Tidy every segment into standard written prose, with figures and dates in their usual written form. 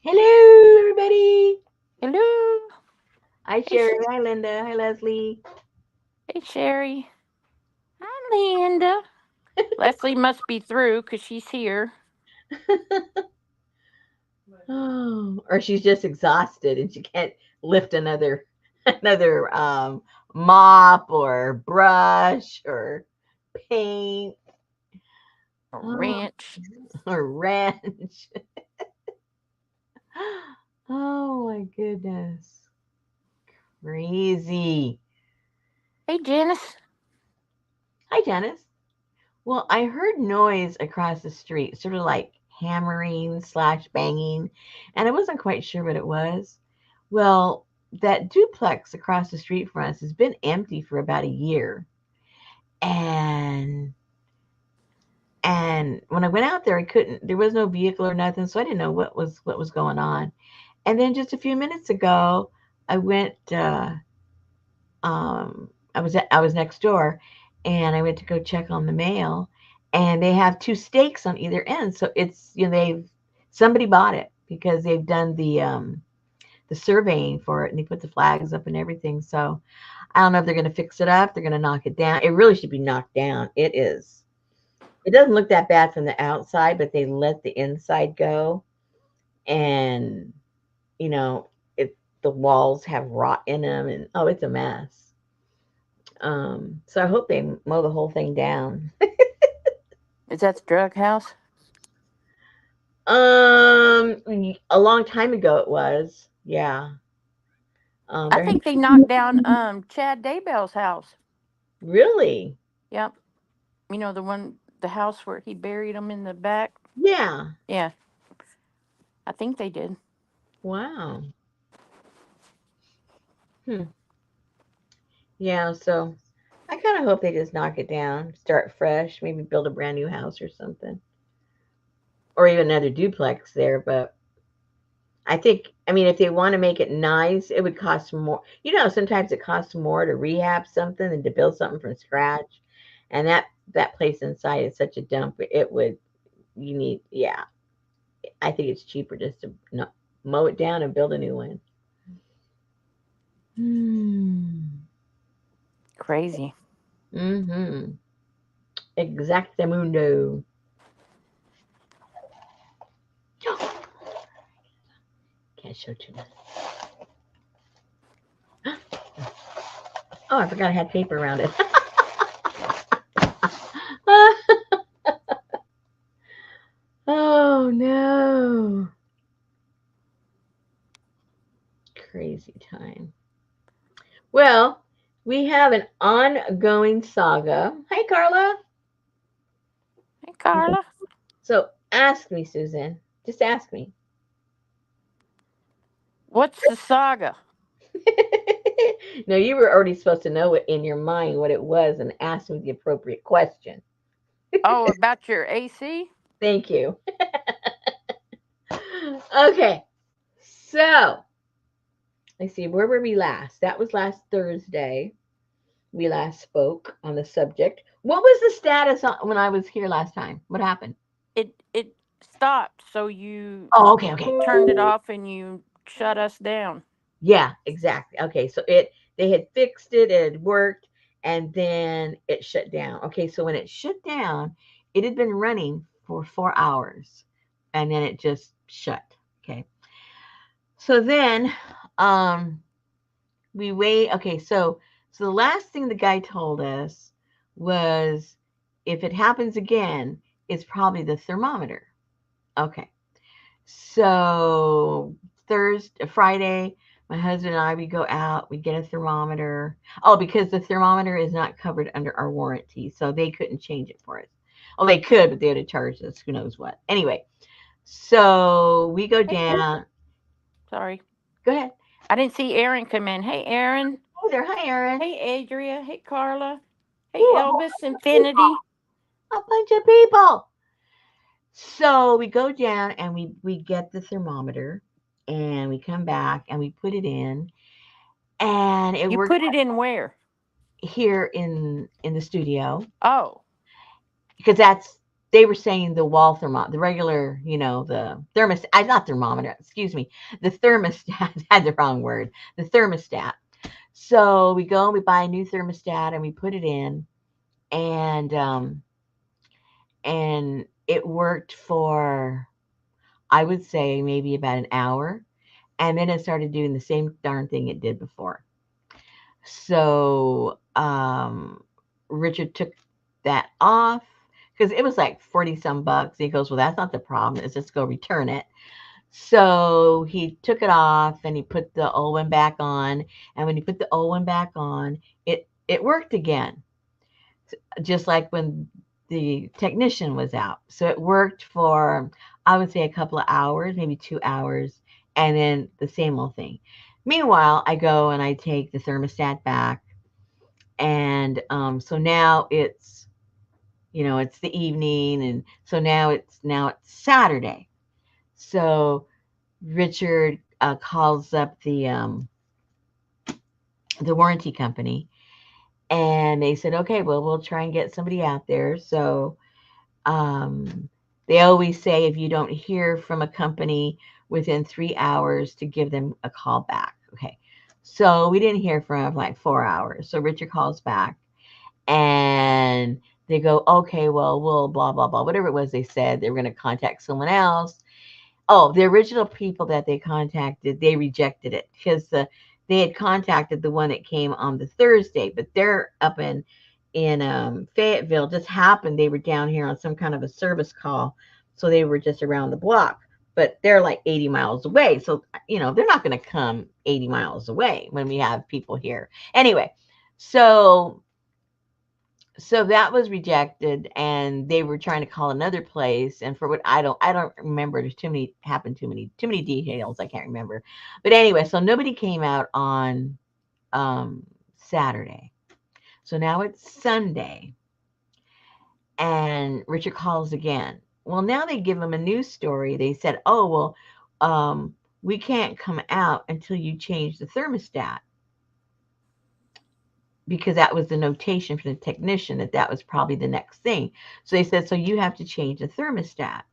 Hello, everybody. Hello. Hi, Hey, Sherry. Hi, Linda. Hi, Leslie. hey, Sherry. Hi, Linda. Leslie must be through because she's here. Oh, or she's just exhausted and she can't lift another another mop or brush or paint A oh, wrench. or wrench. Oh my goodness, crazy. Hey, Janice. Hi, Janice. Well, I heard noise across the street, sort of like hammering slash banging, and I wasn't quite sure what it was. Well, that duplex across the street from us has been empty for about a year. And when I went out there, I couldn't there was no vehicle or nothing, so I didn't know what was going on. And then just a few minutes ago, I went I was next door and I went to go check on the mail and they have two stakes on either end. So it's they've somebody bought it because they've done the surveying for it and they put the flags up and everything. So I don't know if they're gonna fix it up, they're gonna knock it down. It really should be knocked down. It is. It doesn't look that bad from the outside, but they let the inside go and you know, it the walls have rot in them and oh it's a mess. So I hope they mow the whole thing down. Is that the drug house? A long time ago it was. Yeah. I There think they knocked down Chad Daybell's house. really. Yep. You know the house where he buried him in the back. Yeah. Yeah, I think they did. Wow. Hmm. Yeah. So I kind of hope they just knock it down, start fresh, maybe build a brand new house or something, or even another duplex there. But I think, I mean, if they want to make it nice, it would cost more. Sometimes it costs more to rehab something than to build something from scratch. And that place inside is such a dump. It would you need, yeah. I think it's cheaper just to mow it down and build a new one. Hmm. Crazy. Mm-hmm. Exactamundo. Can't show too much. Oh, I forgot I had paper around it. Oh no. Crazy time. Well, we have an ongoing saga. Hi, Carla. Hey, Carla. So ask me, Susan. Just ask me. What's the saga? No, you were already supposed to know it in your mind what it was and ask me the appropriate question. Oh, about your AC? Thank you. Okay, so let's see, where were we last? That was last Thursday. We last spoke on the subject. What was the status when I was here last time? What happened? It stopped, so you Oh, okay, okay. turned it off and you shut us down. Yeah, exactly. Okay, so they had fixed it, it had worked, and then it shut down. Okay, so when it shut down, it had been running for 4 hours, and then it just shut. Okay, so then um, we wait. Okay, so the last thing the guy told us was if it happens again, it's probably the thermometer. Okay, so Thursday, Friday, my husband and I, we go out, we get a thermometer. Oh, because the thermometer is not covered under our warranty, so they couldn't change it for us. Oh, they could, but they would have charged us who knows what. Anyway, so we go Hey, down. sorry. Go ahead. I didn't see Aaron come in. Hey, Aaron. Hey there. Hi, Aaron. Hey, Adria. Hey, Carla. Hey, Ooh, a whole Elvis bunch of people. Infinity. A bunch of people. So we go down and we get the thermometer and we come back and we put it in and it You worked put it in where? here in the studio Oh, because that's they were saying the wall thermometer, the regular, the thermostat, not thermometer, excuse me, the thermostat, had the wrong word, the thermostat. So we go and we buy a new thermostat and we put it in, and it worked for, I would say, maybe about an hour, and then it started doing the same darn thing it did before. So Richard took that off because it was like 40 some bucks. He goes, well, that's not the problem. Let's just go return it. So he took it off and he put the old one back on. And when he put the old one back on, it worked again, just like when the technician was out. So it worked for, I would say, a couple of hours, maybe 2 hours, and then the same old thing. Meanwhile, I go and I take the thermostat back, and so now it's the evening, and so now it's Saturday. So Richard calls up the warranty company, and they said, okay, well, we'll try and get somebody out there. So um, they always say if you don't hear from a company within 3 hours to give them a call back. Okay, so we didn't hear from them for like 4 hours. So Richard calls back, and they go, okay, well, we'll blah blah blah, whatever it was they said. They were going to contact someone else. Oh, the original people that they contacted, they rejected it because they had contacted the one that came on the Thursday, but they're up in Fayetteville. Just happened they were down here on some kind of a service call, so they were just around the block. But they're like 80 miles away, so they're not going to come 80 miles away when we have people here. Anyway, so that was rejected, and they were trying to call another place, and for what I don't remember. There's too many details I can't remember. But anyway, so nobody came out on Saturday. So now it's Sunday, and Richard calls again. Well, now they give him a news story. They said, oh, well, we can't come out until you change the thermostat, because that was the notation from the technician that was probably the next thing. So they said, so you have to change the thermostat.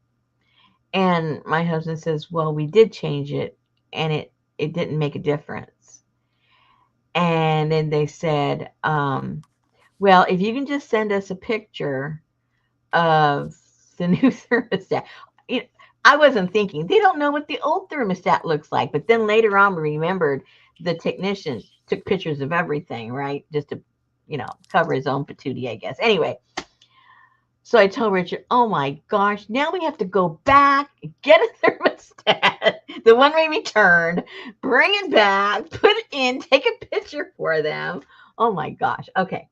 And my husband says, well, we did change it, and it didn't make a difference. And then they said, well, if you can just send us a picture of the new thermostat. You know, I wasn't thinking, they don't know what the old thermostat looks like. But then later on, we remembered the technician took pictures of everything, right? Just to, cover his own patootie, I guess. Anyway, so I told Richard, oh my gosh, now we have to go back, get a thermostat, the one we returned, bring it back, put it in, take a picture for them. Oh my gosh. Okay.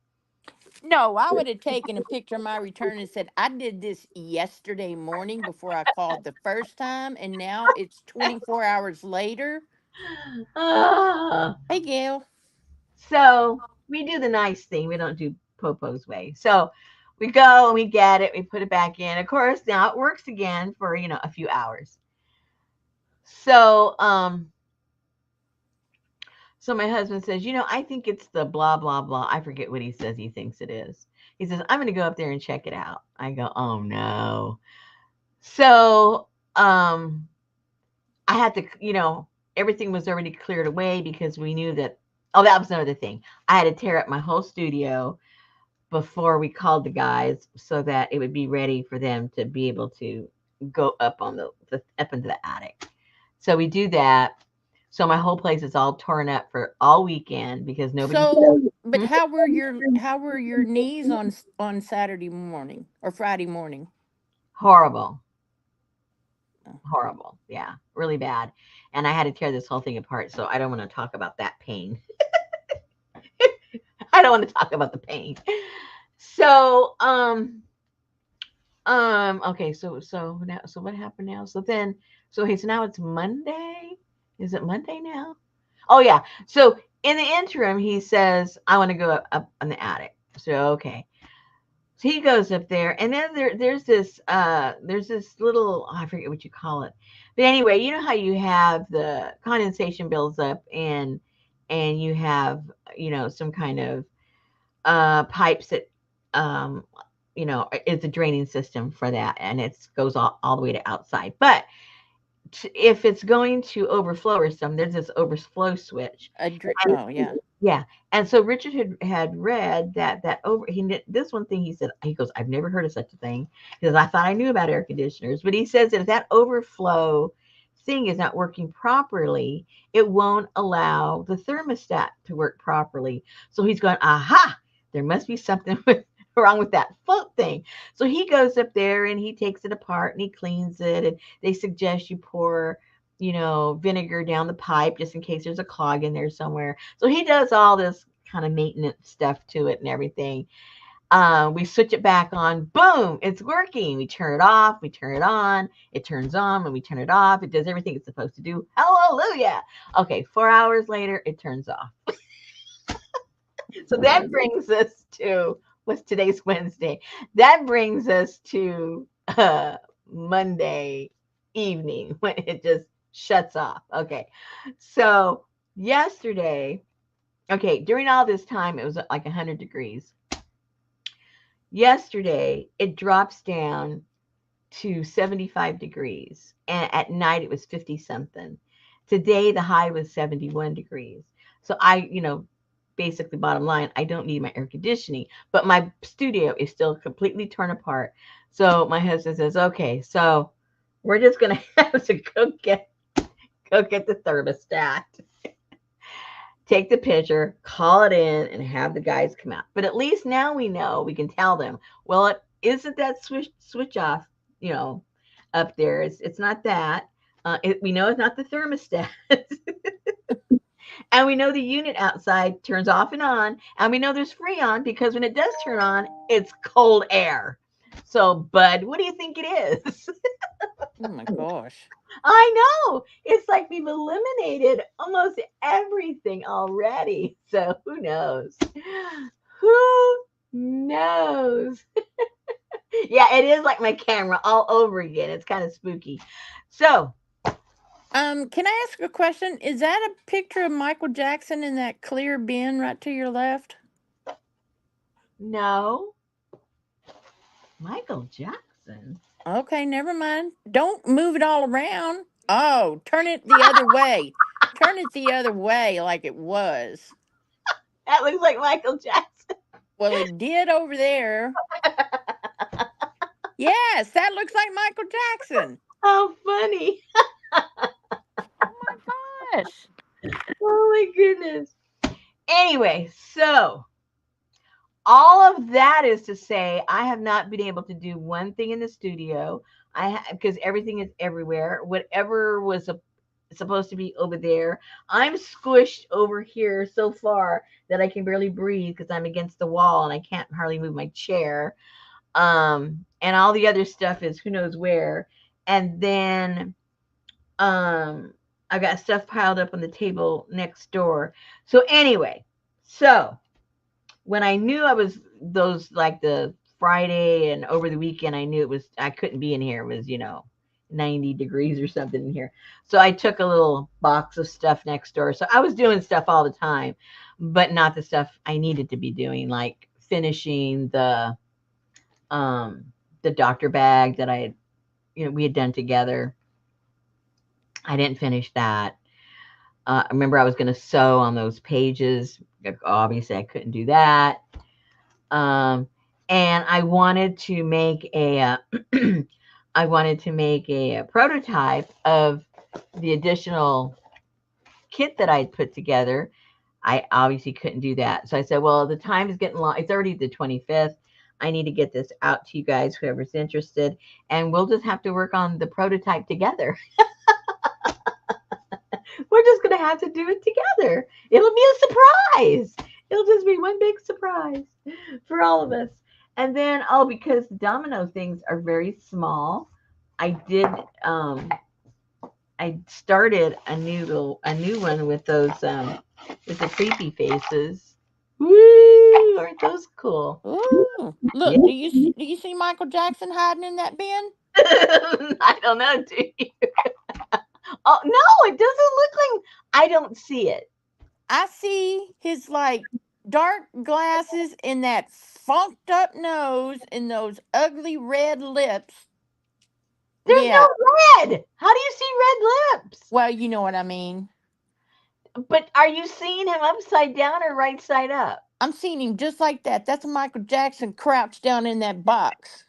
No, I would have taken a picture of my return and said, I did this yesterday morning before I called the first time, and now it's 24 hours later. Ah. Hey, Gail. So we do the nice thing. We don't do Popo's way. So we go and we get it. We put it back in. Of course, now it works again for a few hours. So my husband says, I think it's the blah blah blah. I forget what he says. He thinks it is. He says, I'm going to go up there and check it out. I go, oh no. So I had to, everything was already cleared away because we knew that. Oh, that was another thing. I had to tear up my whole studio before we called the guys so that it would be ready for them to be able to go up on up into the attic. So we do that. So my whole place is all torn up for all weekend because nobody. So, but Hmm? how were your knees on Saturday morning or Friday morning? Horrible, Oh. horrible. Yeah, really bad. And I had to tear this whole thing apart. So I don't want to talk about that pain. I don't want to talk about the pain. So okay, so what happened now? So now it's Monday. Is it Monday now? Oh yeah. So in the interim, he says, I want to go up on the attic. So okay. So he goes up there, and then there's this little, I forget what you call it. But anyway, you know how you have the condensation builds up, and you have some kind of pipes that um it's a draining system for that, and it goes all the way to outside. But if it's going to overflow or something, there's this overflow switch. And Oh, yeah. yeah, and so Richard had read that over this one thing he said, he goes, I've never heard of such a thing, because I thought I knew about air conditioners, but he says that if that overflow thing is not working properly, it won't allow the thermostat to work properly. So he's going, aha, there must be something wrong with that float thing. So he goes up there and he takes it apart and he cleans it, and they suggest you pour vinegar down the pipe just in case there's a clog in there somewhere. So he does all this kind of maintenance stuff to it and everything. We switch it back on. Boom, it's working. We turn it off. We turn it on. It turns on. When we turn it off, it does everything it's supposed to do. Hallelujah. Okay, 4 hours later, it turns off. So that brings us to, what's today's Wednesday? That brings us to Monday evening when it just shuts off. Okay. So yesterday, okay, during all this time, it was like 100 degrees. Yesterday, it drops down to 75 degrees. And at night, it was 50 something. Today, the high was 71 degrees. So basically, bottom line, I don't need my air conditioning, but my studio is still completely torn apart. So my husband says, okay, so we're just going to have to go get the thermostat, take the picture, call it in, and have the guys come out. But at least now we know, we can tell them, well, it isn't that switch off, up there. It's not that. We know it's not the thermostat. And we know the unit outside turns off and on. And we know there's Freon because when it does turn on, it's cold air. So, Bud, what do you think it is? Oh my gosh. I know. It's like we've eliminated almost everything already. So who knows? Who knows? Yeah, it is like my camera all over again. It's kind of spooky. So, Can I ask a question? Is that a picture of Michael Jackson in that clear bin right to your left? no, Michael Jackson. Okay, never mind. Don't move it all around. Oh, turn it the other way. Turn it the other way like it was. That looks like Michael Jackson. Well, it did over there. Yes, that looks like Michael Jackson. How funny. Oh my gosh. Oh my goodness. Anyway, so all of that is to say, I have not been able to do one thing in the studio. Because everything is everywhere. Whatever was supposed to be over there, I'm squished over here so far that I can barely breathe because I'm against the wall and I can't hardly move my chair. And all the other stuff is who knows where. And then I got stuff piled up on the table next door. So anyway, so when I knew I was those like the Friday and over the weekend, I knew I couldn't be in here. It was 90 degrees or something in here. So I took a little box of stuff next door. So I was doing stuff all the time, but not the stuff I needed to be doing, like finishing um the doctor bag that we had done together. I didn't finish that. I remember I was going to sew on those pages. Obviously, I couldn't do that. Um, and I wanted to make I wanted to make a prototype of the additional kit that I'd put together. I obviously couldn't do that. So I said, well, the time is getting long. It's already the 25th. I need to get this out to you guys, whoever's interested, and we'll just have to work on the prototype together. We're just going to have to do it together. It'll be a surprise. It'll just be one big surprise for all of us. And then, because the domino things are very small, I did I started a new one with those with the creepy faces. Woo! Aren't those cool? Ooh, Yeah. look! Do you see Michael Jackson hiding in that bin? I don't know, do you? Oh no, it doesn't look like, I don't see it. I see his like. dark glasses and that funked up nose and those ugly red lips. There's Yeah, no red. How do you see red lips? well, you know what I mean. But are you seeing him upside down or right side up? I'm seeing him just like that. That's Michael Jackson crouched down in that box.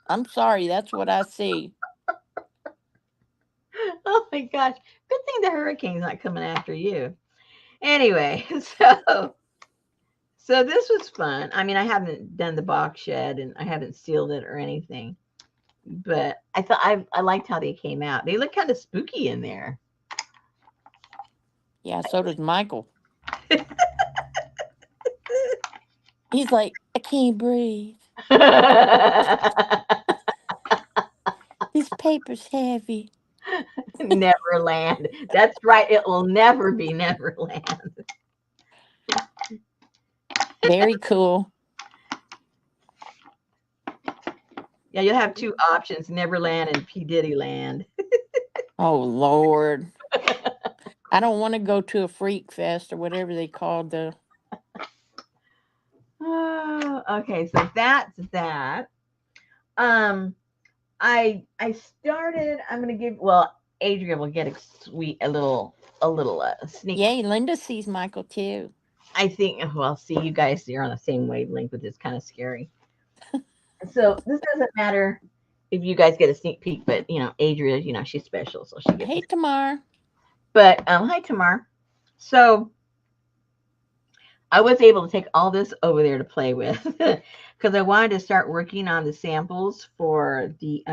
I'm sorry, that's what I see. Oh my gosh. Good thing the hurricane's not coming after you. Anyway, so this was fun. I mean, I haven't done the box shed and I haven't sealed it or anything, but I thought I liked how they came out. They look kind of spooky in there. Yeah, so does Michael. He's like, I can't breathe. This paper's heavy. Neverland. That's right. It will never be Neverland. Very cool. Yeah, you'll have two options: Neverland and P Diddy Land. Oh, Lord. I don't want to go to a freak fest or whatever they called the. Oh, okay, so that's that. Um, I started. I'm gonna give. Well, Adrian will get a little sneak. Yay, Linda sees Michael too. I think. Well, see, you guys are on the same wavelength, which is kind of scary. So this doesn't matter if you guys get a sneak peek, but Adria, she's special, so she gets. Hey, Tamar. But hi, Tamar. So I was able to take all this over there to play with because I wanted to start working on the samples for the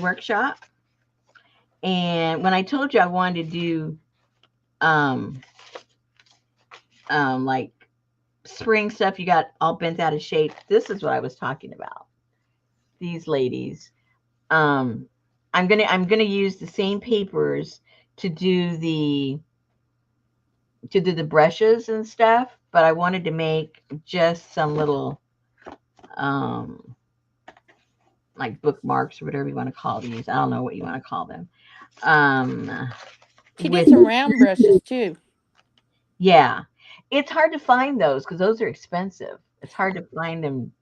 workshop. And when I told you I wanted to do um like spring stuff, you got all bent out of shape. This is what I was talking about. These ladies. Um, I'm gonna use the same papers to do the brushes and stuff, but I wanted to make just some little um like bookmarks or whatever you want to call these. I don't know what you want to call them. Um She did with some round brushes too. Yeah. It's hard to find those because those are expensive. It's hard to find them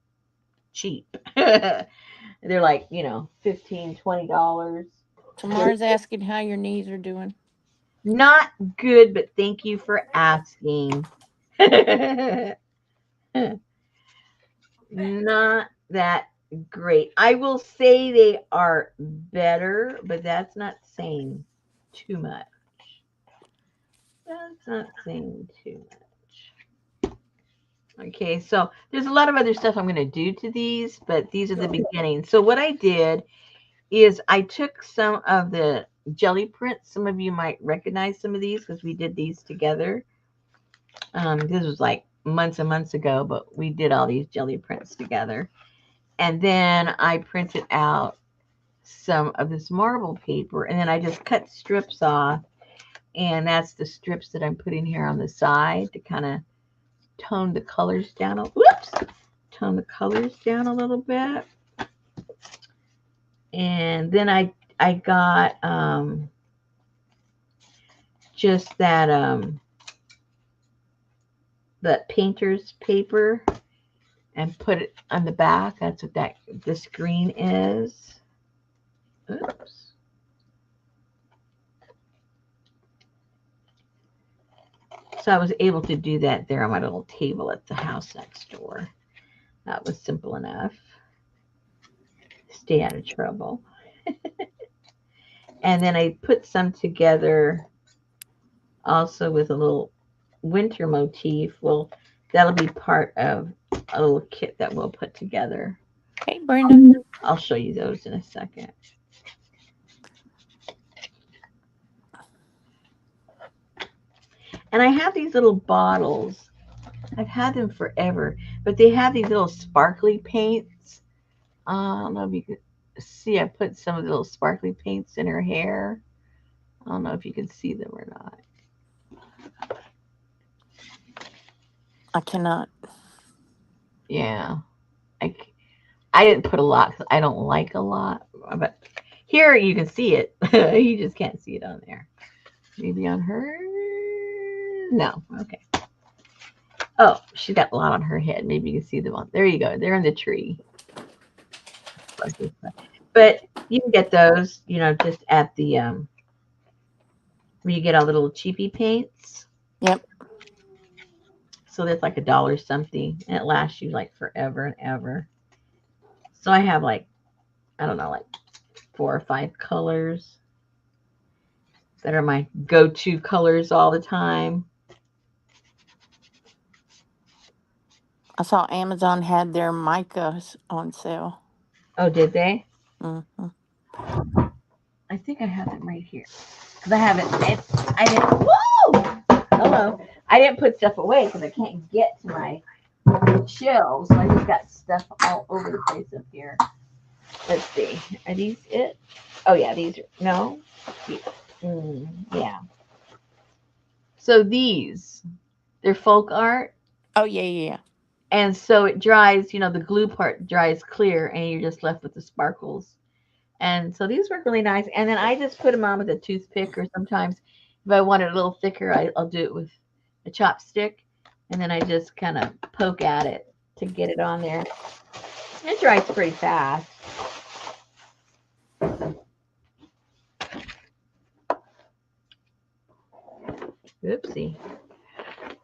cheap. They're like, 15, $20. Tamar's asking how your knees are doing. Not good, but thank you for asking. Not that great. I will say they are better, but that's not saying too much. That's not saying too much. Okay, so there's a lot of other stuff I'm going to do to these, but these are the beginning. So what I did is I took some of the jelly prints. Some of you might recognize some of these because we did these together. This was like months and months ago, but we did all these jelly prints together. And then I printed out some of this marble paper, and then I just cut strips off. And that's the strips that I'm putting here on the side to kind of tone the colors down. Whoops! Tone the colors down a little bit. And then I got just that painter's paper and put it on the back. That's what this green is. Oops. So I was able to do that there on my little table at the house next door. That was simple enough. Stay out of trouble. And then I put some together also with a little winter motif. Well, that'll be part of a little kit that we'll put together. Hey, Brenda. I'll show you those in a second. And I have these little bottles. I've had them forever, but they have these little sparkly paints. I don't know if you can see. I put some of the little sparkly paints in her hair. I don't know if you can see them or not. I cannot. Yeah, I, I didn't put a lot because I don't like a lot. But here you can see it. You just can't see it on there. Maybe on her? No. Okay. Oh, she's got a lot on her head. Maybe you can see them on. There you go. They're in the tree. But you can get those, just at the where you get all the little cheapy paints. Yep. So that's like $1 something, and it lasts you like forever and ever. So I have like, I don't know, like 4 or 5 colors that are my go-to colors all the time. I saw Amazon had their micas on sale. Oh, did they? Hmm. I think I have them right here because I haven't. I didn't. Whoa! Hello. I didn't put stuff away because I can't get to my shelves. So I just got stuff all over the place up here. Let's see. Are these it? Oh yeah, these are no. Yeah. So they're folk art, Oh yeah, yeah, yeah. and so it dries. The glue part dries clear, and you're just left with the sparkles. And so these work really nice. And then I just put them on with a toothpick, or sometimes if I want it a little thicker, I'll do it with a chopstick, and then I just kind of poke at it to get it on there. It dries pretty fast. Oopsie.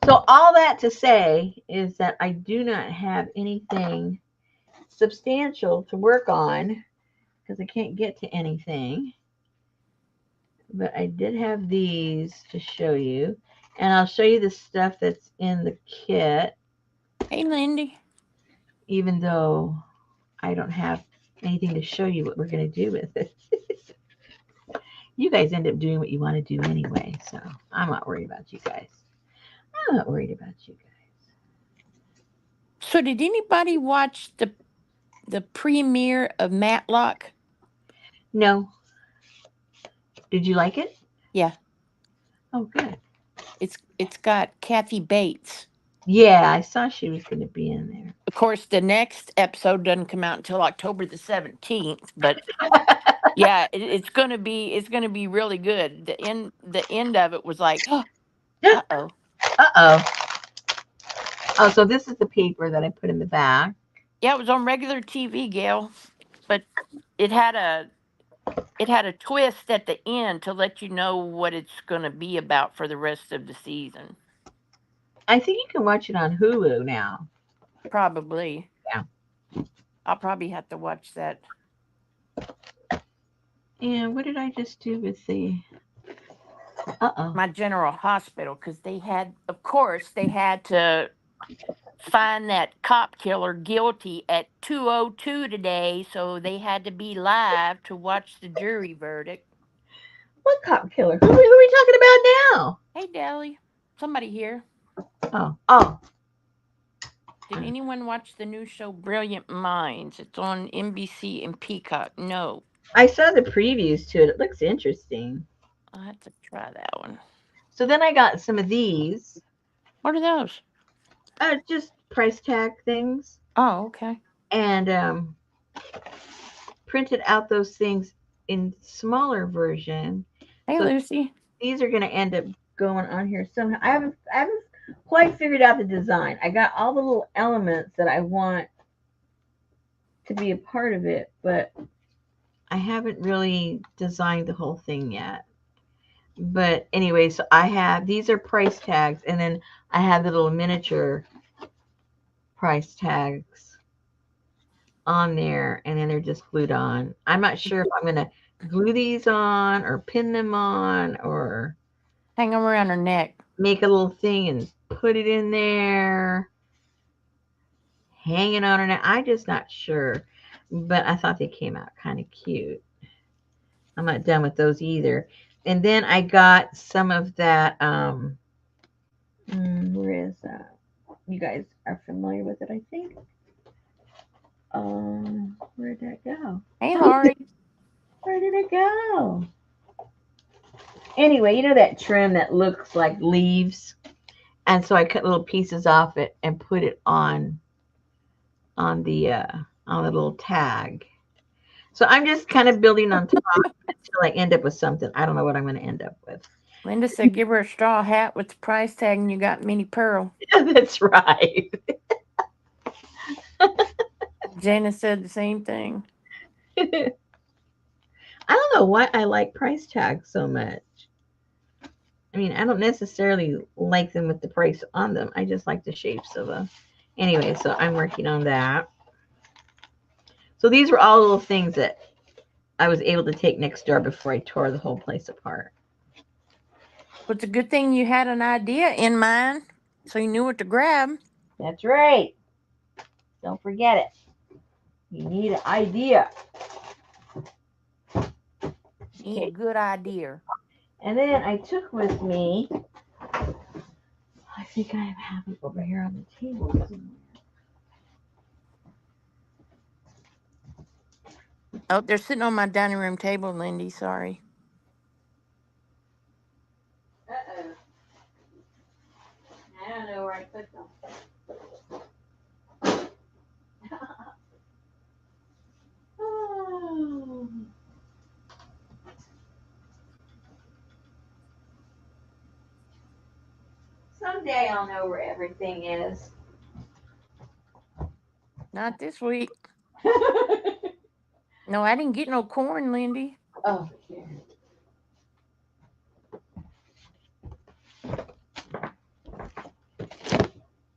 So all that to say is that I do not have anything substantial to work on because I can't get to anything. But I did have these to show you. And I'll show you the stuff that's in the kit, Hey, Lindy. even though I don't have anything to show you what we're going to do with it. You guys end up doing what you want to do anyway, so I'm not worried about you guys. I'm not worried about you guys. So, did anybody watch the premiere of Matlock? No. Did you like it? Yeah, Oh, good. it's got Kathy Bates. Yeah, I saw she was going to be in there. Of course, the next episode doesn't come out until October the 17th, but yeah, it's gonna be really good. The end of it was like, uh oh. Uh-oh. Oh, so this is the paper that I put in the back. Yeah, it was on regular TV, Gail, but it had a it had a twist at the end to let you know what it's gonna be about for the rest of the season. I think you can watch it on Hulu now. Probably. Yeah. I'll probably have to watch that. And what did I just do with the? Uh-oh. My general hospital, because of course, they had to find that cop killer guilty at 2:02 today, so they had to be live to watch the jury verdict. What cop killer? Who are we talking about now? Hey, Dally, somebody here. Oh, oh. Did anyone watch the new show Brilliant Minds? It's on NBC and Peacock. No. I saw the previews to it. It looks interesting. I'll have to try that one. So then I got some of these, What are those? just price tag things, Oh, okay. and printed out those things in smaller version. Hey, So Lucy. these are going to end up going on here somehow. I haven't quite figured out the design. I got all the little elements that I want to be a part of it, but I haven't really designed the whole thing yet. But anyway, so I have these are price tags, and then I have the little miniature price tags on there, and then they're just glued on. I'm not sure if I'm gonna glue these on or pin them on or Hang them around her neck. make a little thing and put it in there, hanging on her neck. I'm just not sure, but I thought they came out kind of cute. I'm not done with those either. And then I got some of that. Where is that? You guys are familiar with it, I think. Where did that go? Hey, Laurie. Where did it go? Anyway, you know that trim that looks like leaves, and so I cut little pieces off it and put it on the on the little tag. So I'm just kind of building on top until I end up with something. I don't know what I'm going to end up with. Linda said give her a straw hat with the price tag and you got mini pearl. That's right. Jana said the same thing. I don't know why I like price tags so much. I mean, I don't necessarily like them with the price on them. I just like the shapes of them. Anyway, so I'm working on that. So these were all little things that I was able to take next door before I tore the whole place apart. But it's a good thing you had an idea in mind so you knew what to grab. That's right. Don't forget it. You need an idea. Need a Okay. good idea. And then I took with me, I think I have it over here on the table somewhere. Oh, they're sitting on my dining room table, Lindy. Sorry. Uh-oh. I don't know where I put them. Oh. Someday I'll know where everything is. Not this week. No, I didn't get no corn, Lindy. Oh, here.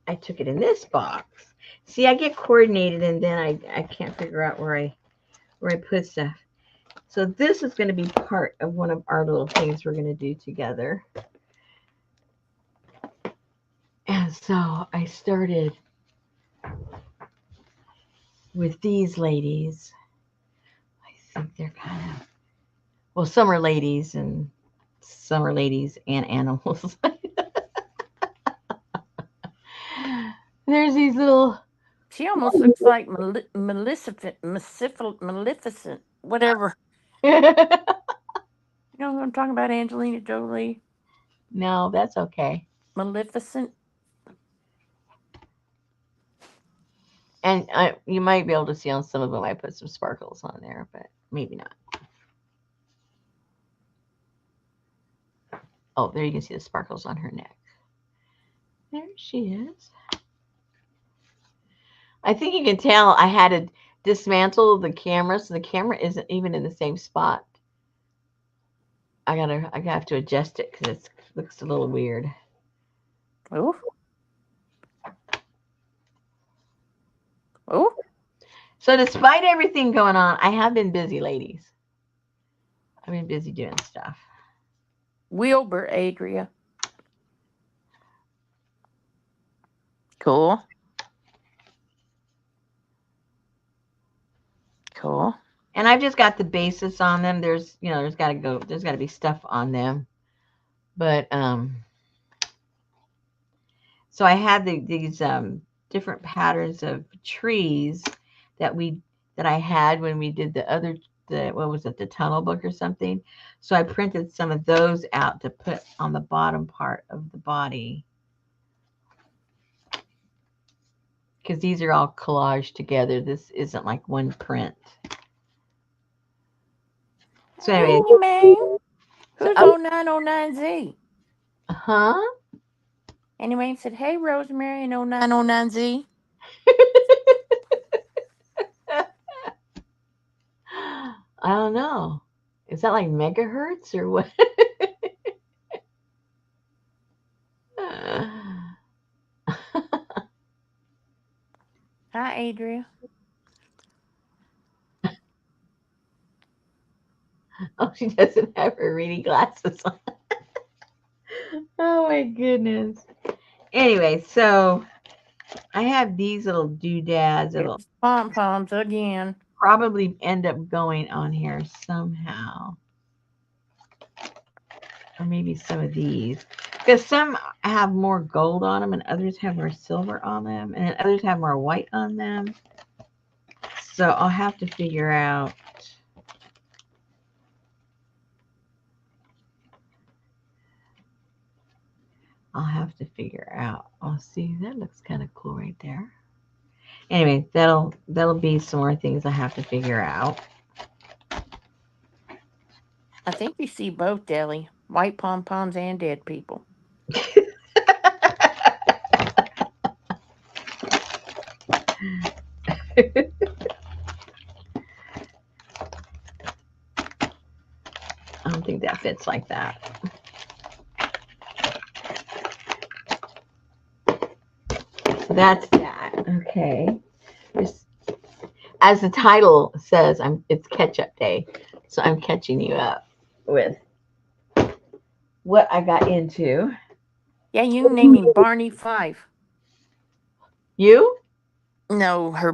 I took it in this box. See, I get coordinated and then I can't figure out where I put stuff. So this is going to be part of one of our little things we're going to do together. And so I started with these ladies. I think they're kind of, well, some are ladies and some are ladies and animals. There's these little. She almost looks like Maleficent, whatever. You know who I'm talking about, Angelina Jolie? No, that's okay. Maleficent. And you might be able to see on some of them I put some sparkles on there, but maybe not. Oh, there you can see the sparkles on her neck. There she is. I think you can tell I had to dismantle the camera, so the camera isn't even in the same spot. I have to adjust it because it looks a little weird. Oh, oh, So despite everything going on, I have been busy, ladies. I've been busy doing stuff. Wilbur, Adria. Cool. Cool. And I've just got the basis on them. There's got to be stuff on them. But so I had these different patterns of trees that we that I had when we did the what was it, the tunnel book or something. So I printed some of those out to put on the bottom part of the body because these are all collaged together. This isn't like one print. So anyway, Hey, man. so Who's 0909Z? huh? Anyway, said, hey, Rosemary and 0909Z. I don't know. Is that like megahertz or what? Hi, Adria. Oh, she doesn't have her reading glasses on. Oh my goodness. Anyway, so I have these little doodads that'll There's pom poms again. probably end up going on here somehow. Or maybe some of these. Because some have more gold on them and others have more silver on them. And then others have more white on them. So I'll have to figure out. I'll have to figure out. I'll see. That looks kind of cool right there. Anyway, that'll be some more things I have to figure out. I think you see both, Deli. White pom poms and dead people. I don't think that fits like that. So that's that. Okay. Just, as the title says, it's Ketchup Day. So I'm catching you up with what I got into. Yeah, you can name me Barney Fife. You? No, her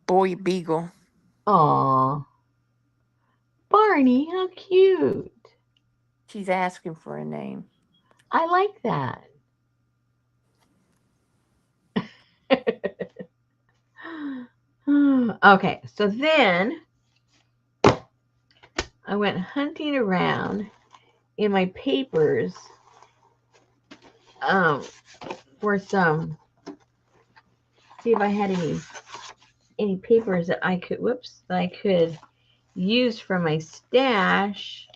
boy beagle. Aw, Barney, how cute. She's asking for a name. I like that. Okay, so then I went hunting around in my papers um, for some, see if I had any papers that I could, whoops, that I could use from my stash.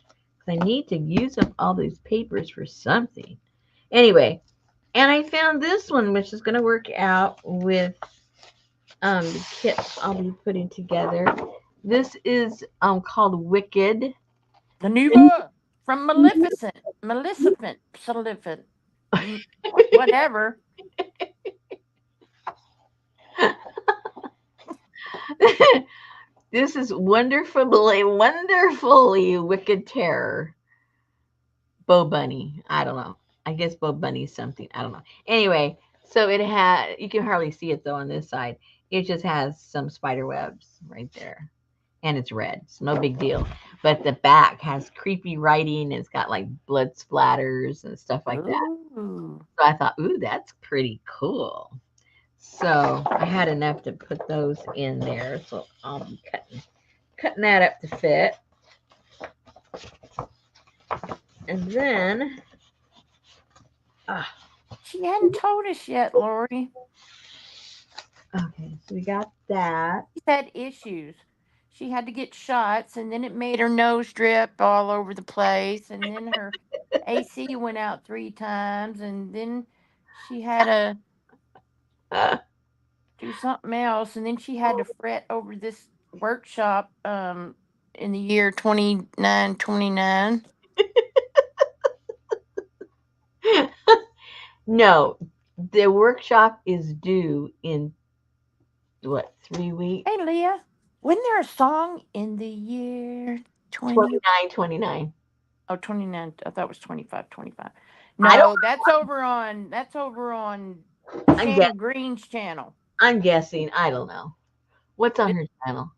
I need to use up all these papers for something. Anyway, and I found this one, which is going to work out with the kits I'll be putting together. This is called Wicked. The Nuva from Maleficent. Maleficent. Maleficent. Whatever. This is wonderfully wicked terror. Bo Bunny. I don't know. I guess Bo Bunny's something. I don't know. Anyway, so it had, you can hardly see it though on this side. It just has some spider webs right there. And it's red. It's no big deal. But the back has creepy writing. It's got like blood splatters and stuff like that. Ooh. So I thought, ooh, that's pretty cool. So I had enough to put those in there. So I'll be cutting that up to fit. And then, ah, She hadn't told us yet, Lori. okay, so we got that. She's had issues. She had to get shots, and then it made her nose drip all over the place, and then her AC went out 3 times, and then she had to do something else, and then she had to fret over this workshop in the year 2929. No, the workshop is due in what, 3 weeks? Hey, Leah, wasn't there a song in the year 20? 29, 29. Oh, 29. I thought it was 25, 25. I don't. No, that's over on I'm guess, Shannon Green's channel. I'm guessing. I don't know. What's on It's her channel?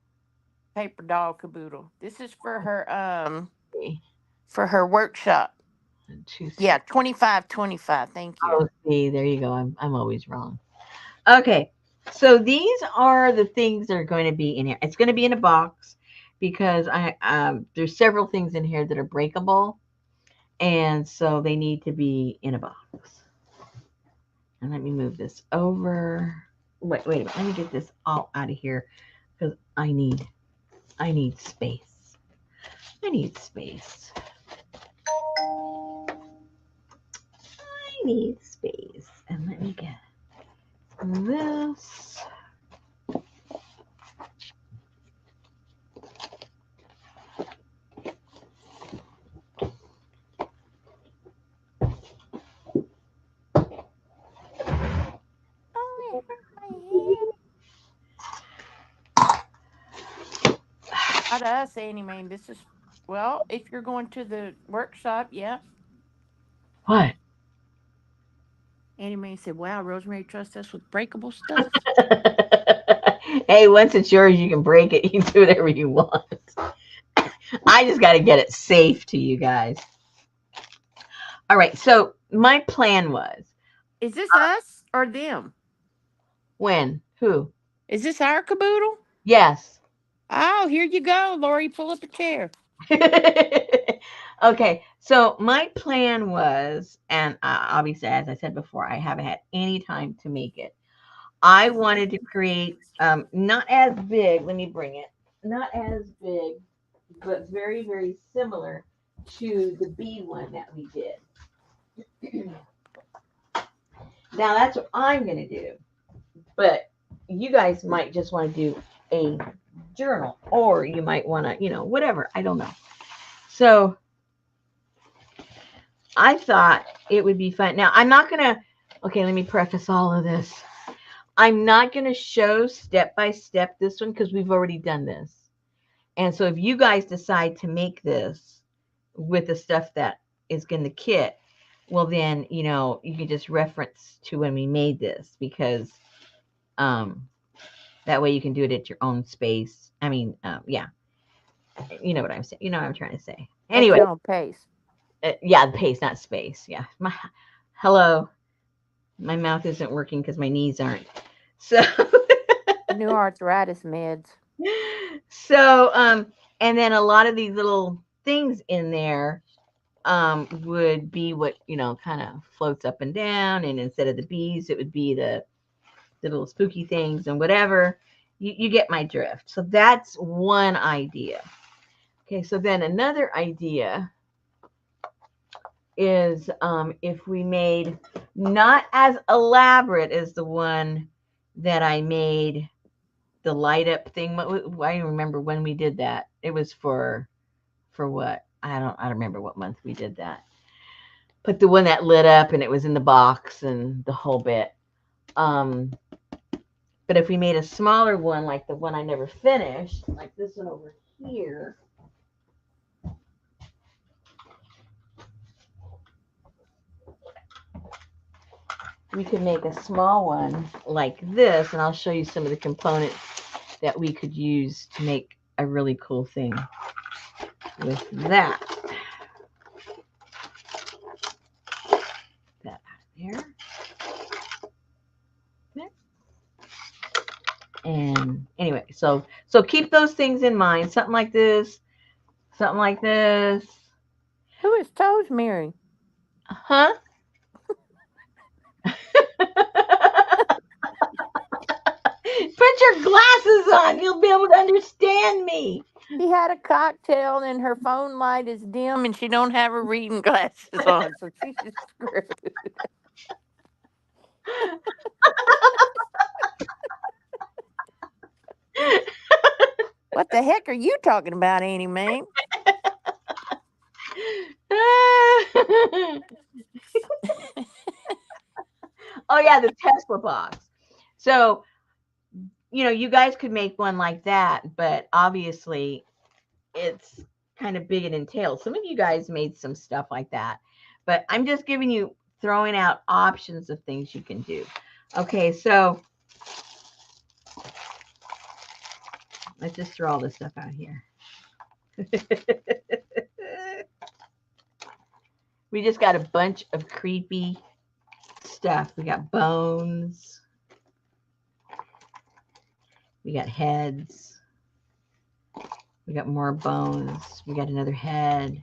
Paper Doll Caboodle. This is See, for her workshop. two, Yeah, 25, 25. Thank you. oh, see, there you go. I'm always wrong. Okay, so these are the things that are going to be in here. It's going to be in a box because there's several things in here that are breakable, and so they need to be in a box. And let me move this over. Wait a minute. Let me get this all out of here because I need space. I need space. I need space. And let me get this. Oh, it hurt my head. Not us, Annie Mae. This is, well, if you're going to the workshop, yeah. What? Annie Mae said, wow, Rosemary trusts us with breakable stuff. Hey, once it's yours, you can break it. You can do whatever you want. I just got to get it safe to you guys. All right. So my plan was Is this us or them? when? Who? Is this our caboodle? Yes. Oh, here you go, Lori. Pull up a chair. Okay. So my plan was, and obviously, as I said before, I haven't had any time to make it. I wanted to create not as big. Let me bring it. Not as big, but very, very similar to the bee one that we did. Now that's what I'm going to do. But you guys might just want to do a journal, or you might want to, whatever. I don't know. So I thought it would be fun. Now, I'm not going to, okay, let me preface all of this. I'm not going to show step by step this one because we've already done this. And so if you guys decide to make this with the stuff that is in the kit, well, then, you can just reference to when we made this, because um, that way you can do it at your own space. I mean, yeah, you know what I'm saying. You know what I'm trying to say. At Anyway, your own pace. yeah, the pace, not space. Yeah. Hello. My mouth isn't working because my knees aren't. So, New arthritis meds. and then a lot of these little things in there would be what, kind of floats up and down. And instead of the bees, it would be the little spooky things and whatever. You get my drift. So that's one idea. Okay, so then another idea is if we made not as elaborate as the one that I made, the light up thing. I don't remember when we did that. It was for what? I don't remember what month we did that. But the one that lit up and it was in the box and the whole bit. Um, but if we made a smaller one, like the one I never finished, like this one over here, we could make a small one like this, and I'll show you some of the components that we could use to make a really cool thing with that. That out of there. And anyway, so keep those things in mind. Something like this, something like this. Who is Tosemary? Huh? Put your glasses on. You'll be able to understand me. She had a cocktail and her phone light is dim and she don't have her reading glasses on, so she's screwed. What the heck are you talking about, Annie Mae? Oh yeah, the Tesla box. So, you guys could make one like that, but obviously it's kind of big and entailed. Some of you guys made some stuff like that, but I'm just giving you, throwing out options of things you can do. Okay, so let's just throw all this stuff out here. We just got a bunch of creepy stuff. We got bones. We got heads. We got more bones. We got another head.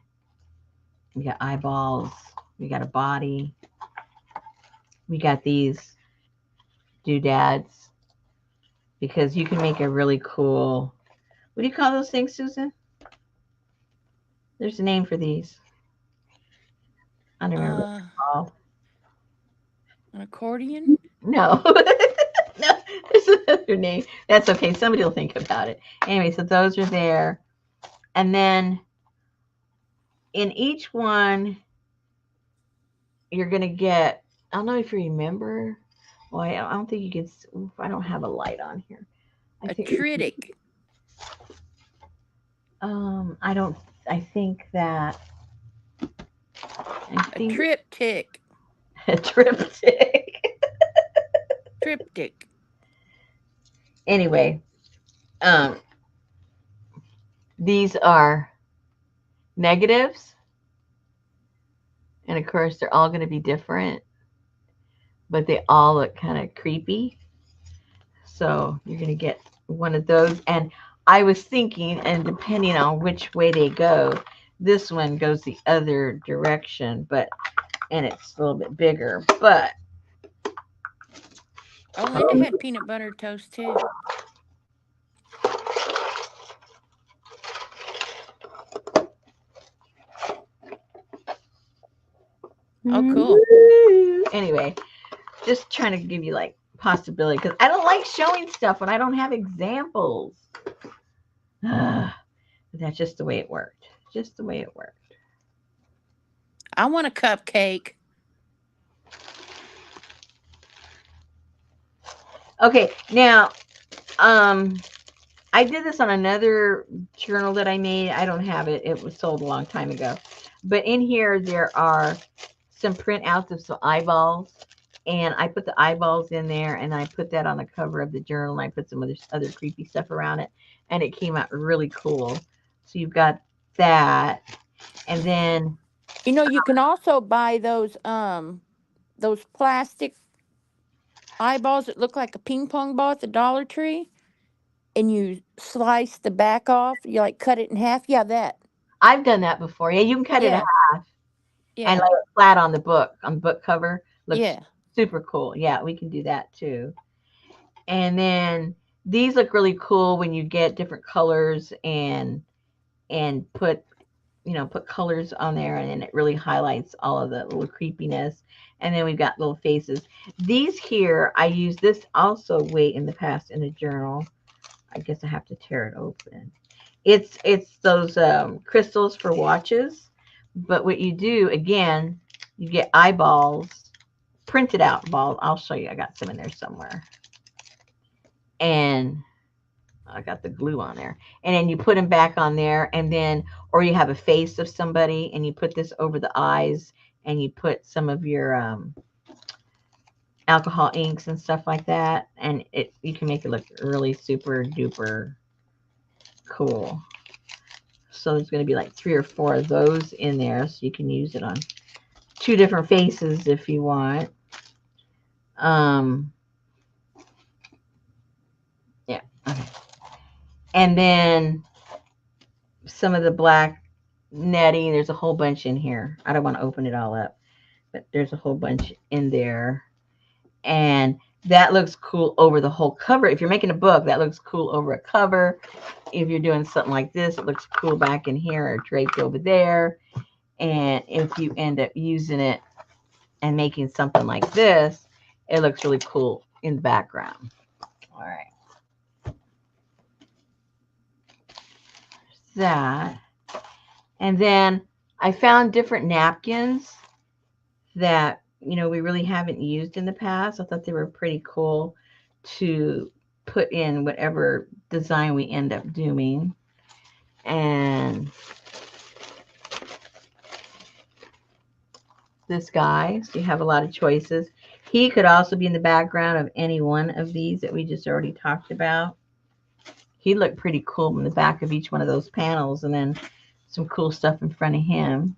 We got eyeballs. We got a body. We got these doodads, because you can make a really cool, what do you call those things, Susan? There's a name for these. I don't remember what Uh, they're called. an accordion? No. No, there's another name. That's okay. Somebody will think about it. Anyway, so those are there. And then in each one, you're going to get, I don't know if you remember. Well, I don't think you can, I don't have a light on here. I A think, tritic. I don't, I think that, I A think triptych. a triptych. Triptych. Anyway, um, these are negatives, and of course, they're all going to be different, but they all look kind of creepy. So you're going to get one of those. And I was thinking, and depending on which way they go, this one goes the other direction, and it's a little bit bigger. But Oh, Linda had peanut butter toast too. Oh, cool. Anyway, just trying to give you like possibility because I don't like showing stuff when I don't have examples. But that's just the way it worked. Just the way it worked. I want a cupcake. Okay, now um I did this on another journal that I made. I don't have it. It was sold a long time ago. But in here there are some printouts of some eyeballs. And I put the eyeballs in there and I put that on the cover of the journal and I put some other creepy stuff around it. And it came out really cool. So you've got that. And then You can also buy those plastic eyeballs that look like a ping pong ball at the Dollar Tree, and you slice the back off. You like cut it in half. Yeah, that. I've done that before. Yeah, you can cut it Yeah, half and lay yeah, it flat on the book cover. Looks yeah. super cool. Yeah, we can do that too. And then these look really cool when you get different colors and put colors on there and then it really highlights all of the little creepiness. And then we've got little faces. These here, I used this also way in the past in a journal. I guess I have to tear it open. It's those crystals for watches. But what you do again, you get eyeballs, printed out balls. I'll show you. I got some in there somewhere. And I got the glue on there. And then you put them back on there and then or you have a face of somebody and you put this over the eyes and you put some of your alcohol inks and stuff like that and it you can make it look really super duper cool. So there's going to be like 3 or 4 of those in there so you can use it on 2 different faces if you want. Um yeah. Okay. And then some of the black netting, there's a whole bunch in here. I don't want to open it all up, but there's a whole bunch in there. And that looks cool over the whole cover. If you're making a book, that looks cool over a cover. If you're doing something like this, it looks cool back in here or draped over there. And if you end up using it and making something like this, it looks really cool in the background. All right. That. And then I found different napkins that we really haven't used in the past. I thought they were pretty cool to put in whatever design we end up doing. And this guy, so you have a lot of choices. He could also be in the background of any one of these that we just already talked about. He looked pretty cool in the back of each one of those panels and then some cool stuff in front of him.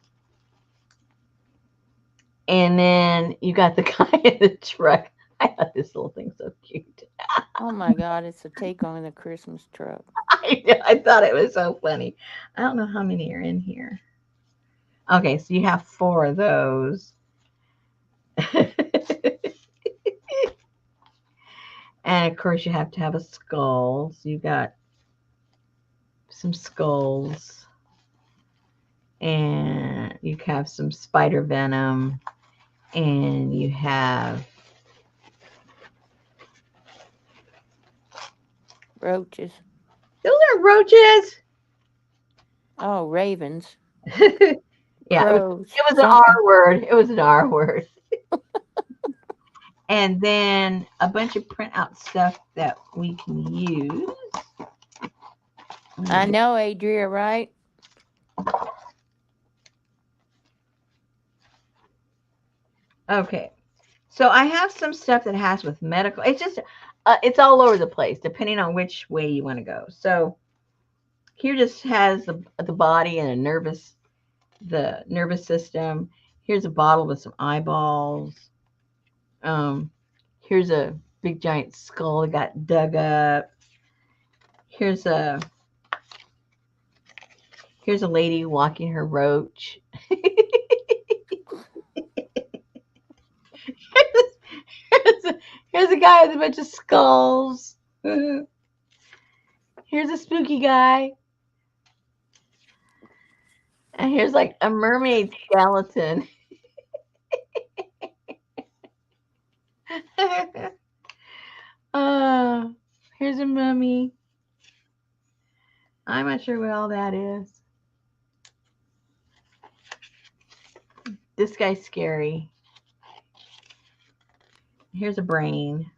And then you got the guy in the truck. I thought this little thing's so cute. Oh my God, it's a take on the Christmas truck. I thought it was so funny. I don't know how many are in here. Okay, so you have 4 of those. And of course, you have to have a skull. So you got some skulls. And you have some spider venom. And you have Roaches. those are roaches. Oh, ravens. Yeah, Crows. it was an R Something. word. It was an R word. And then a bunch of printout stuff that we can use. I know, Adria, right? Okay, so I have some stuff that has with medical. It's just it's all over the place depending on which way you want to go. So here just has the body and the nervous system. Here's a bottle with some eyeballs. Um, here's a big giant skull that got dug up. Here's a here's a lady walking her roach. here's, a, here's a guy with a bunch of skulls. Here's a spooky guy. And here's like a mermaid skeleton. Mummy. I'm not sure what all that is. This guy's scary. Here's a brain.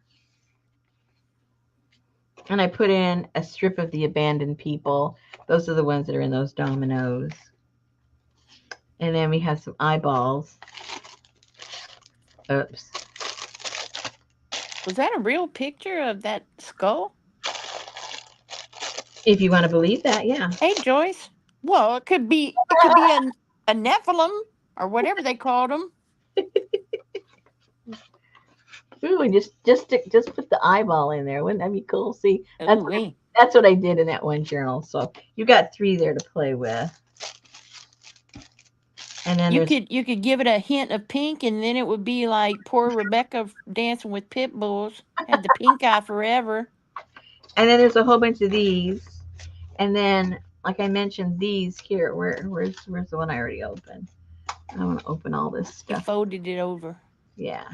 And I put in a strip of the abandoned people. Those are the ones that are in those dominoes. And then we have some eyeballs. Oops. Was that a real picture of that skull? If you want to believe that, yeah. Hey, Joyce. Well, it could be a Nephilim or whatever they called them. Ooh, and just put the eyeball in there. Wouldn't that be cool? See, Ooh, wee. that's what I did in that one journal. So you got 3 there to play with. And then You could give it a hint of pink, and then it would be like poor Rebecca dancing with pit bulls. Had the pink eye forever. there's a whole bunch of these. And then like I mentioned these here. Where's the one I already opened? I want to open all this You stuff. folded it over. Yeah.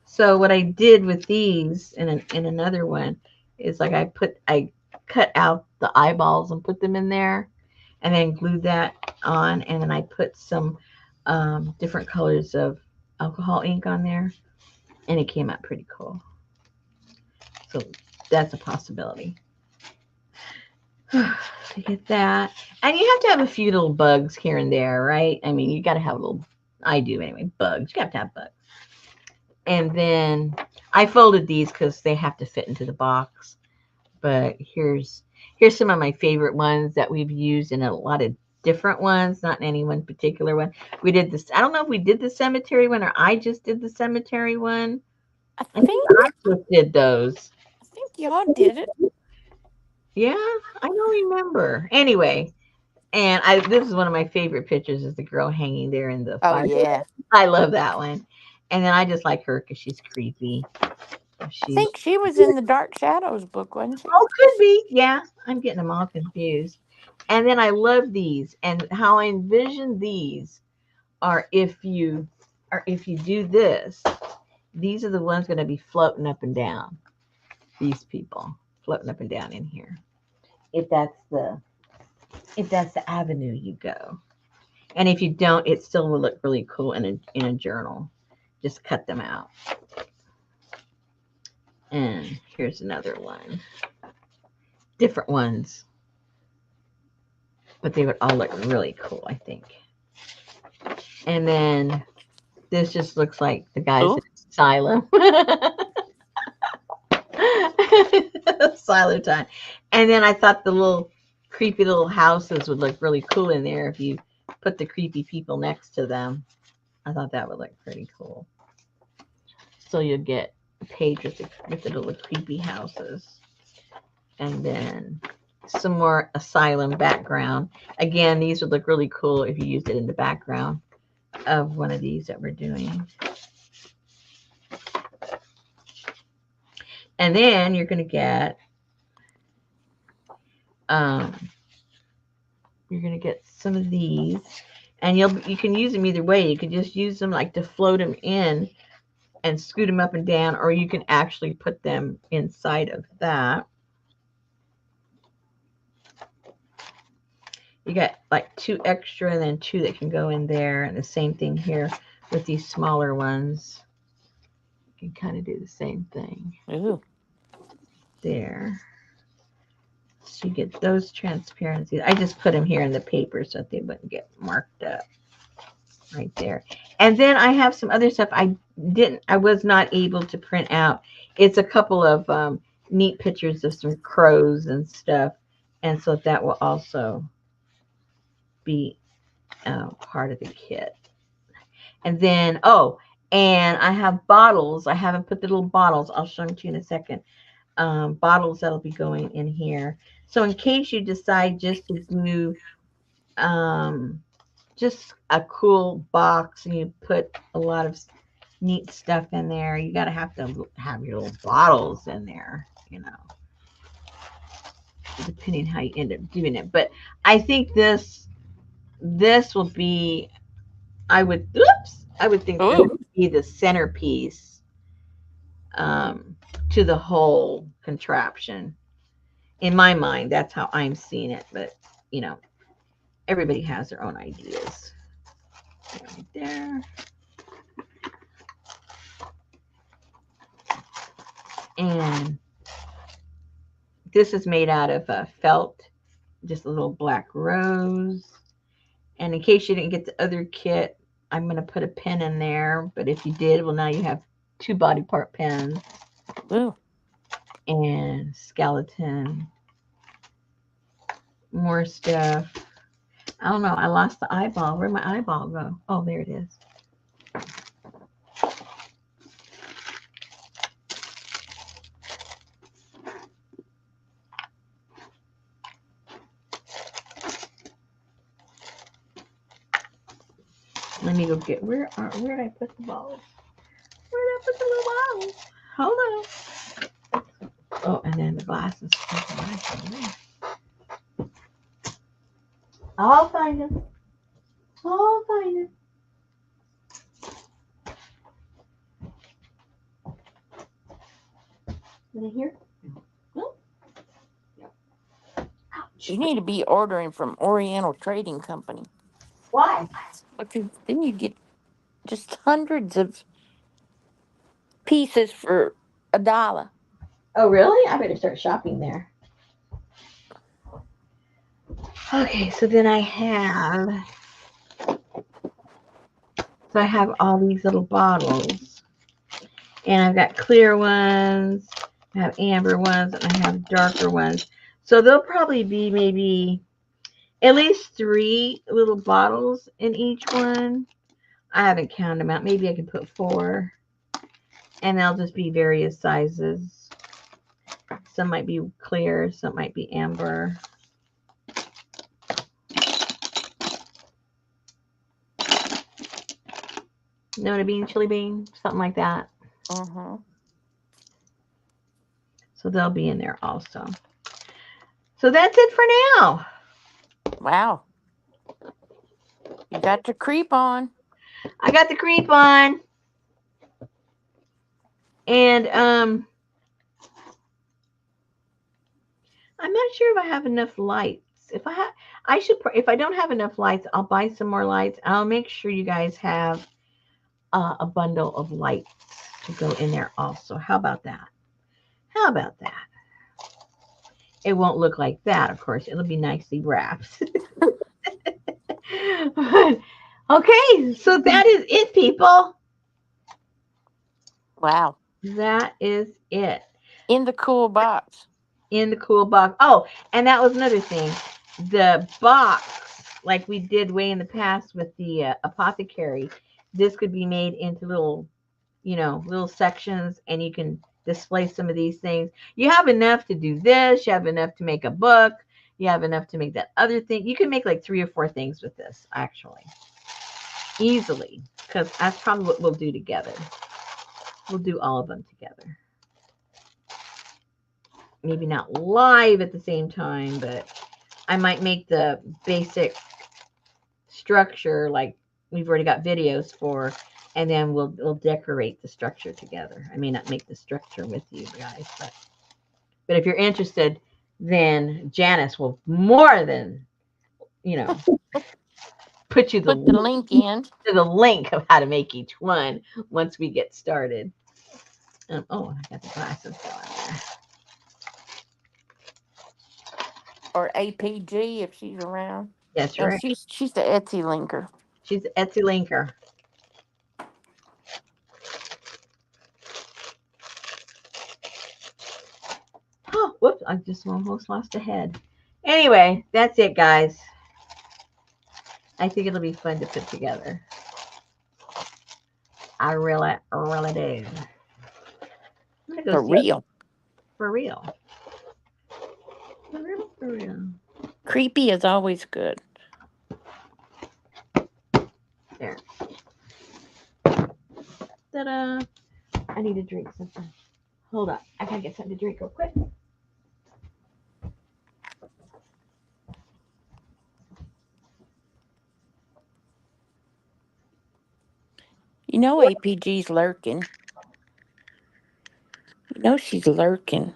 So what I did with these in another one is like I cut out the eyeballs and put them in there, and then glued that on, and then I put some different colors of alcohol ink on there, and it came out pretty cool. So that's a possibility. To get that, and you have to have a few little bugs here and there, right? I mean, you got to have a little. I do anyway. Bugs. You have to have bugs. And then I folded these because they have to fit into the box. But here's some of my favorite ones that we've used in a lot of different ones, not in any one particular one. We did this. I don't know if we did the cemetery one or I just did the cemetery one. I I think think I just did those. I think y'all did it. Yeah, I don't remember. Anyway, and I this is one of my favorite pictures is the girl hanging there in the Oh fire. yeah. I love that one. And then I just like her because she's creepy. I She's think she was in the Dark Shadows book, wasn't she? Oh, could be. Yeah, I'm getting them all confused. And then I love these, and how I envision these are if you do this, these are the ones going to be floating up and down. These people floating up and down in here. If that's the if that's the avenue you go, and if you don't, it still will look really cool in a journal. Just cut them out. And here's another one. Different ones, but they would all look really cool, I think. And then this just looks like the guy's in Oh, asylum. Asylum time. And then I thought the little creepy little houses would look really cool in there if you put the creepy people next to them. I thought that would look pretty cool. So you'll get a page with the little creepy houses. And then some more asylum background. Again, these would look really cool if you used it in the background of one of these that we're doing. And then um, you're gonna get some of these, and you can use them either way. You can just use them like to float them in and scoot them up and down, or you can actually put them inside of that. You got like 2 extra and then 2 that can go in there, and the same thing here with these smaller ones. You can kind of do the same thing ooh. there. So you get those transparencies. I just put them here in the paper so that they wouldn't get marked up right there. And then I have some other stuff I was not able to print out. It's a couple of neat pictures of some crows and stuff. And so that will also be part of the kit. And then, and I have bottles. I haven't put the little bottles. I'll show them to you in a second. Bottles that'll be going in here. So in case you decide just to do um, just a cool box and you put a lot of neat stuff in there, you gotta have to have your little bottles in there, depending how you end up doing it. But I think this will be I would think this Ooh. would be the centerpiece um, to the whole contraption. In my mind, that's how I'm seeing it. But you know, everybody has their own ideas. Right there, and this is made out of felt, just a little black rose. And in case you didn't get the other kit, I'm going to put a pin in there. But if you did, well, now you have two body part pins Ooh. and skeleton, more stuff. I don't know. I lost the eyeball. Where'd my eyeball go? Oh, there it is. Let me go get where did I put the balls? Where did I put the little balls? Hold on. Oh, and then the glasses. I'll find them. I'll find them. Are they here? No. You need to be ordering from Oriental Trading Company. Why? Because then you get just hundreds of pieces for $1. Oh, really? I better start shopping there. Okay, so then I have all these little bottles, and I've got clear ones, I have amber ones, and I have darker ones. So there'll probably be maybe at least 3 little bottles in each one. I haven't counted them out. Maybe I can put 4, and they'll just be various sizes. Some might be clear, some might be amber. Nona bean, chili bean, something like that. Mm-hmm. So they'll be in there also. So that's it for now. Wow. You got your creep on. I got the creep on, and I'm not sure if I have enough lights. If I have, I should. If I don't have enough lights, I'll buy some more lights. I'll make sure you guys have a bundle of lights to go in there also. How about that? How about that? It won't look like that, of course. It'll be nicely wrapped. Okay, so that is it, people. Wow. That is it. In the cool box. In the cool box. Oh, and that was another thing. The box, like we did way in the past with the apothecary, this could be made into little, little sections, and you can display some of these things. You have enough to do this. You have enough to make a book. You have enough to make that other thing. You can make like 3 or 4 things with this, actually, easily, because that's probably what we'll do together. We'll do all of them together. Maybe not live at the same time, but I might make the basic structure like we've already got videos for, and then we'll decorate the structure together. I may not make the structure with you guys, but if you're interested, then Janice will more than you know put you Put the link in. the link of how to make each one once we get started. Oh, I got the glasses going there. Or APG if she's around. That's No, right. she's the Etsy linker. She's the Etsy linker. Oh, whoops! I just almost lost a head. Anyway, that's it, guys. I think it'll be fun to put together. I really do. I'm gonna go For see it real. for real. For real, for real. Creepy is always good. There. Ta-da! I need to drink something. Hold on. I gotta get something to drink real quick. You know APG's lurking. You know she's lurking.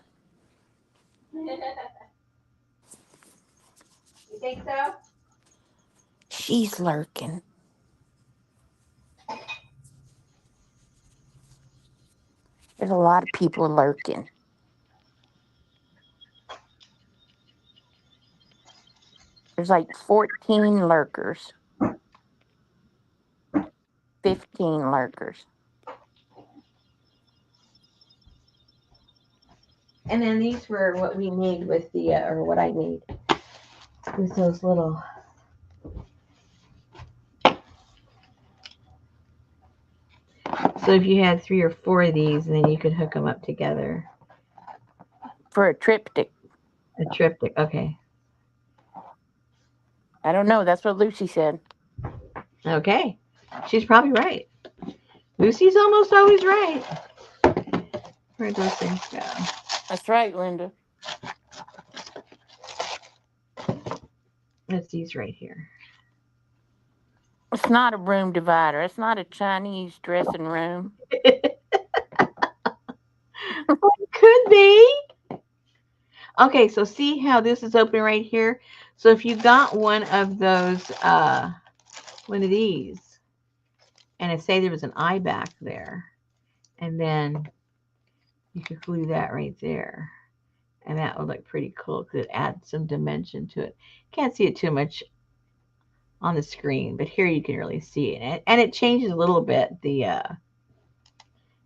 think so? She's lurking. There's a lot of people lurking. There's like 14 lurkers, 15 lurkers. And then these were what we made with the, or what I made with those little. So if you had 3 or 4 of these, and then you could hook them up together. For a triptych. A triptych. Okay. I don't know. That's what Lucy said. Okay. She's probably right. Lucy's almost always right. Where'd those things go? That's right, Linda. It's these right here. It's not a room divider. It's not a Chinese dressing room. Could be. Okay, so see how this is open right here? So if you got one of those, one of these, and it say there was an eye back there, and then you could glue that right there. And that would look pretty cool because it adds some dimension to it. Can't see it too much on the screen, but here you can really see it. And it changes a little bit the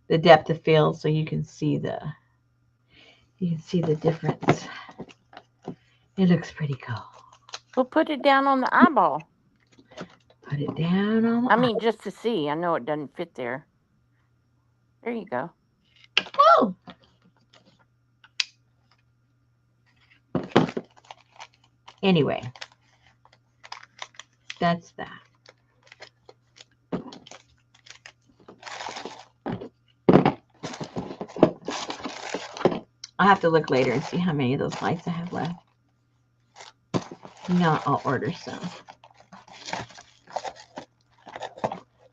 depth of field, so you can see the difference. It looks pretty cool. We'll put it down on the eyeball. Put it down on the I mean, just to see. I know it doesn't fit there. There you go. Oh! Anyway, that's that. I'll have to look later and see how many of those lights I have left. No, I'll order some.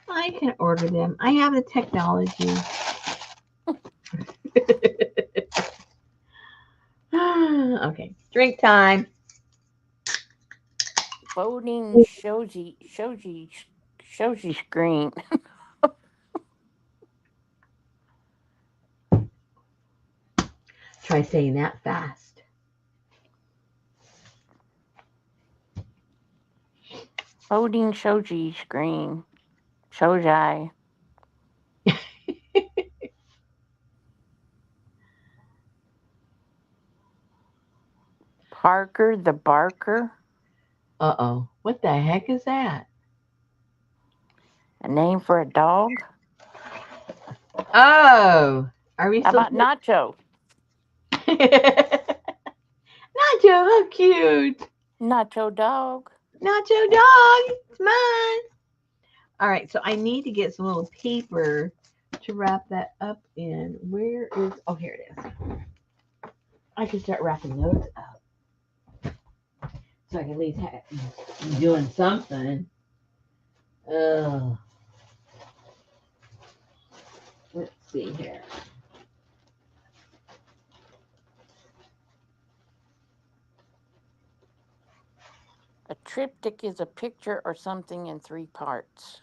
I can order them. I have the technology. Okay, drink time. Voting shoji screen. Try saying that fast. Voting shoji screen. Shoji. Parker the Barker. Uh-oh. What the heck is that? A name for a dog? Oh, are we How still? about Nacho? Nacho, how cute. Nacho dog. Nacho dog, it's mine. All right, so I need to get some little paper to wrap that up in. Where is, oh, here it is. I can start wrapping those up. So I can at least have doing something. Oh, let's see here. A triptych is a picture or something in 3 parts.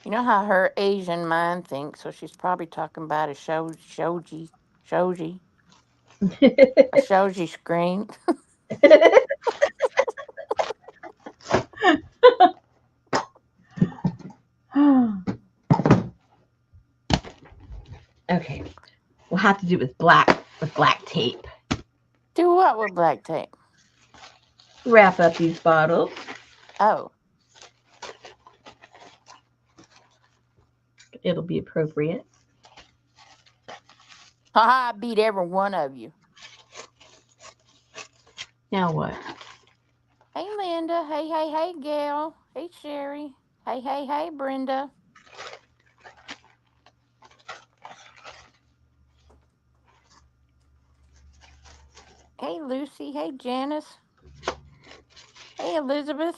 You know how her Asian mind thinks, so she's probably talking about a a shoji screen. Okay, we'll have to do it with black tape. Do what with black tape? Wrap up these bottles. Oh, It'll be appropriate. haha, I beat every one of you. Now what? Hey, Linda. Hey, Gail. Hey, Sherry. Hey, Brenda. Hey, Lucy. Hey, Janice. Hey, Elizabeth.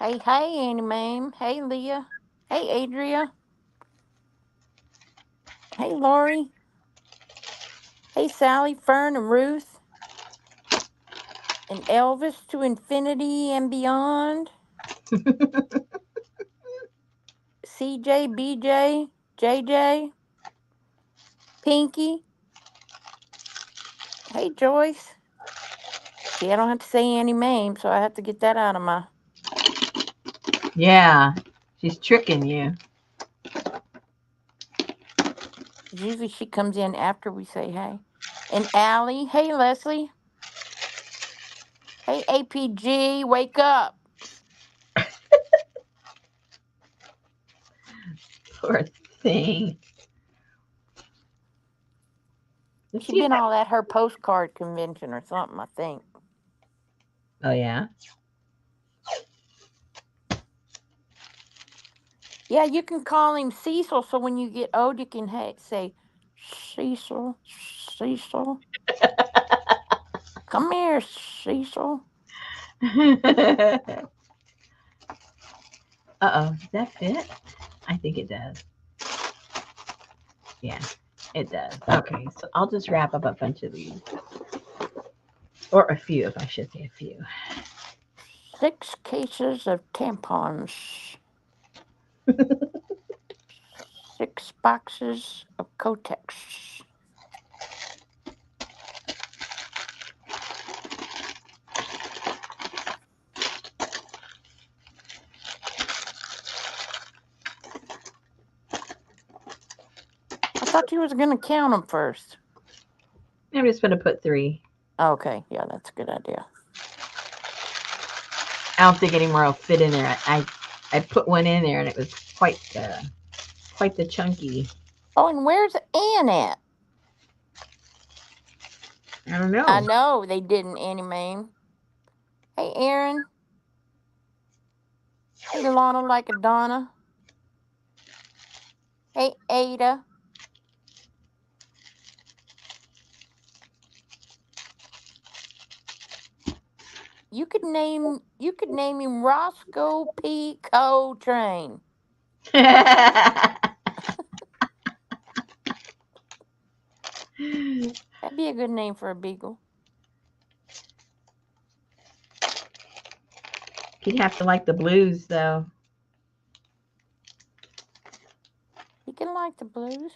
Hey, Annie Mame. Hey, Leah. Hey, Adria. Hey, Lori. Hey, Sally, Fern, and Ruth. And Elvis to infinity and beyond. CJ, BJ, JJ, Pinky. Hey, Joyce. See, I don't have to say Annie Mame, so I have to get that out of my. Yeah, she's tricking you. 'Cause usually she comes in after we say hey. And Allie. Hey, Leslie. Hey, APG. Wake up. Poor thing. Let's She see if been that. all at her postcard convention or something, I think. Oh yeah. Yeah, you can call him Cecil, so when you get old, you can say, Cecil, Cecil, come here, Cecil. Uh-oh, does that fit? I think it does. Yeah, it does. Okay, so I'll just wrap up a bunch of these, or a few, if I should say a few. 6 cases of tampons, 6 boxes of Kotex. I thought you was gonna count them first. I'm just gonna put three. Okay, yeah, that's a good idea. I don't think any more will fit in there. I put one in there, and it was quite the chunky. Oh, and where's Ann at? I don't I know. know they didn't anime. Hey, Aaron. Hey, Lana like a Donna. Hey, Ada. You could name him Roscoe P. Coltrane. That'd be a good name for a beagle. He'd have to like the blues, though. He can like the blues.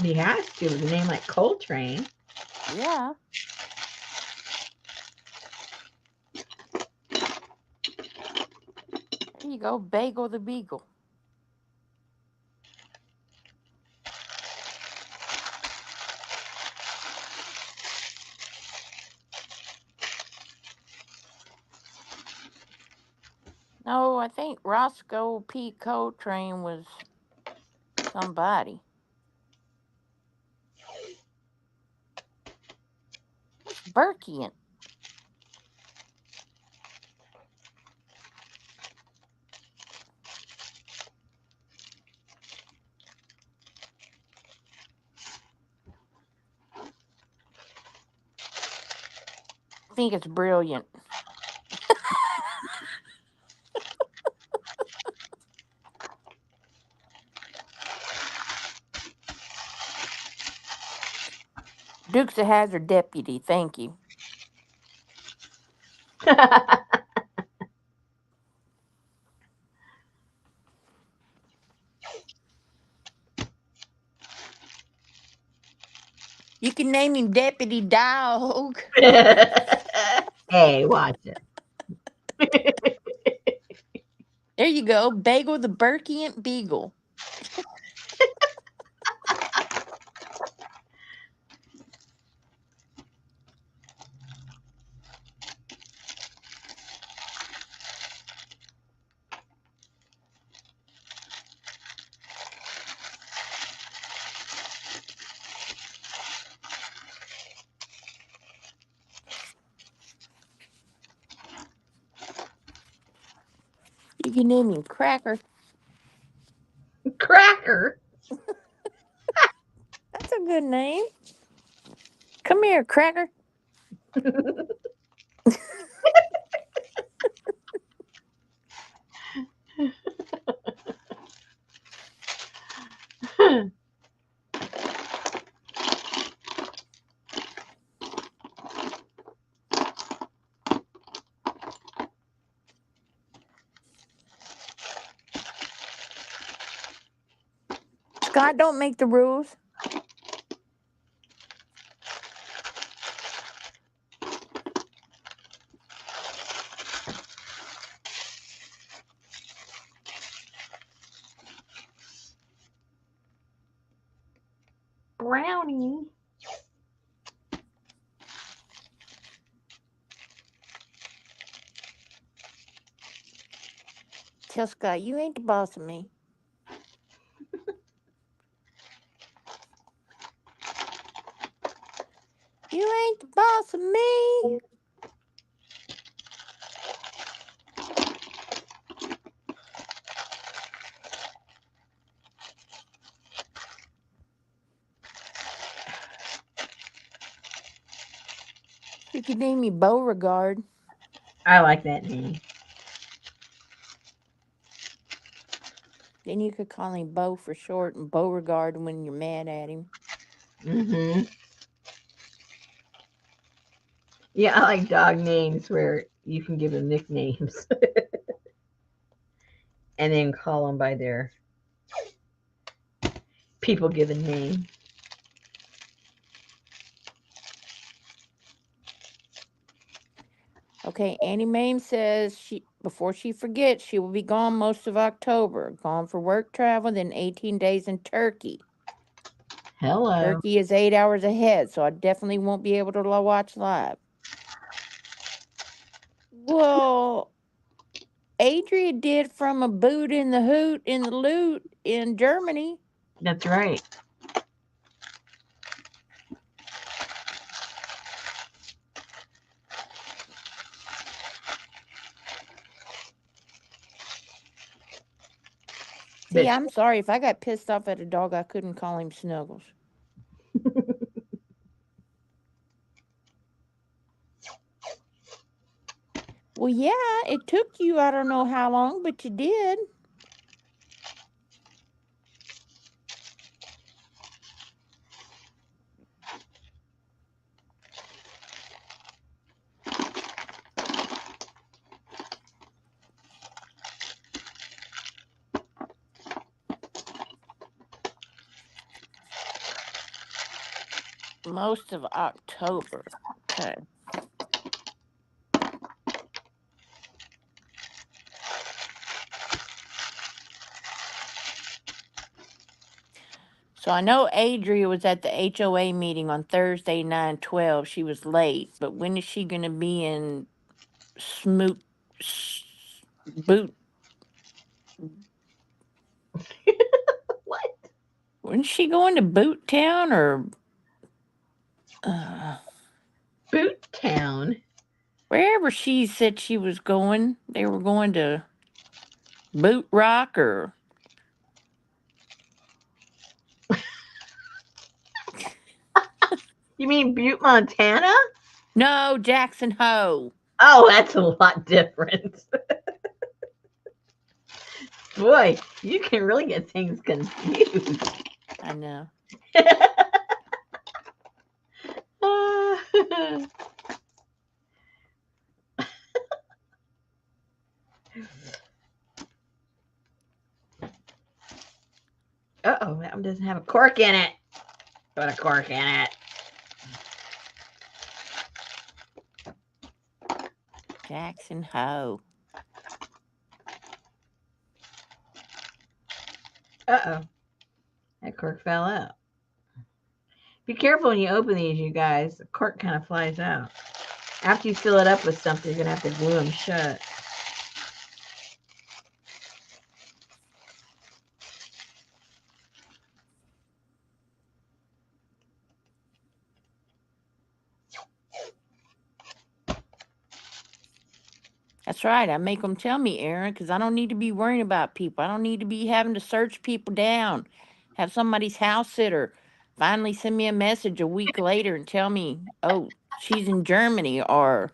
He has to with a name like Coltrane. Yeah. There you go, Bagel the Beagle. No, I think Roscoe P. Coltrane was somebody. What's Burkian? I think it's brilliant. Dukes of Hazzard deputy. Thank you. You can name him Deputy Dog. Hey, watch it. There you go, Bagel the Burkian Beagle. You can name him Cracker. Cracker. That's a good name. Come here, Cracker. Scott don't make the rules. Brownie. Tell Scott, you ain't the boss of me. You ain't the boss of me. You could name me Beauregard. I like that name. Then you could call him Beau for short and Beauregard when you're mad at him. Mm-hmm. Yeah, I like dog names where you can give them nicknames and then call them by their people given name. Okay, Annie Mame says before she forgets, she will be gone most of October. Gone for work travel, then 18 days in Turkey. Hello. Turkey is 8 hours ahead, so I definitely won't be able to watch live. Well, Adria did from a boot in the hoot in the loot in Germany. That's right. See, But I'm sorry. If I got pissed off at a dog, I couldn't call him Snuggles. Well, yeah, it took you, I don't know how long, but you did. Most of October. Okay. So I know Adria was at the HOA meeting on Thursday, 9/12. She was late, but when is she going to be in Smoot Boot? what? Wasn't she going to Boot Town or Boot Town? wherever she said she was going? They were going to Boot Rock or You mean Butte, Montana? no, Jackson Hole. Oh, that's a lot different. Boy, you can really get things confused. I know. Uh-oh, that one doesn't have a cork in it. Put a cork in it. Jackson Hole. Uh-oh, that cork fell out. Be careful when you open these, you guys. The cork kind of flies out. After you fill it up with something, you're going to have to glue them shut. That's right. I make them tell me, Aaron, because I don't need to be worrying about people. I don't need to be having to search people down. Have somebody's house sitter finally send me a message a week later and tell me, oh, she's in Germany, or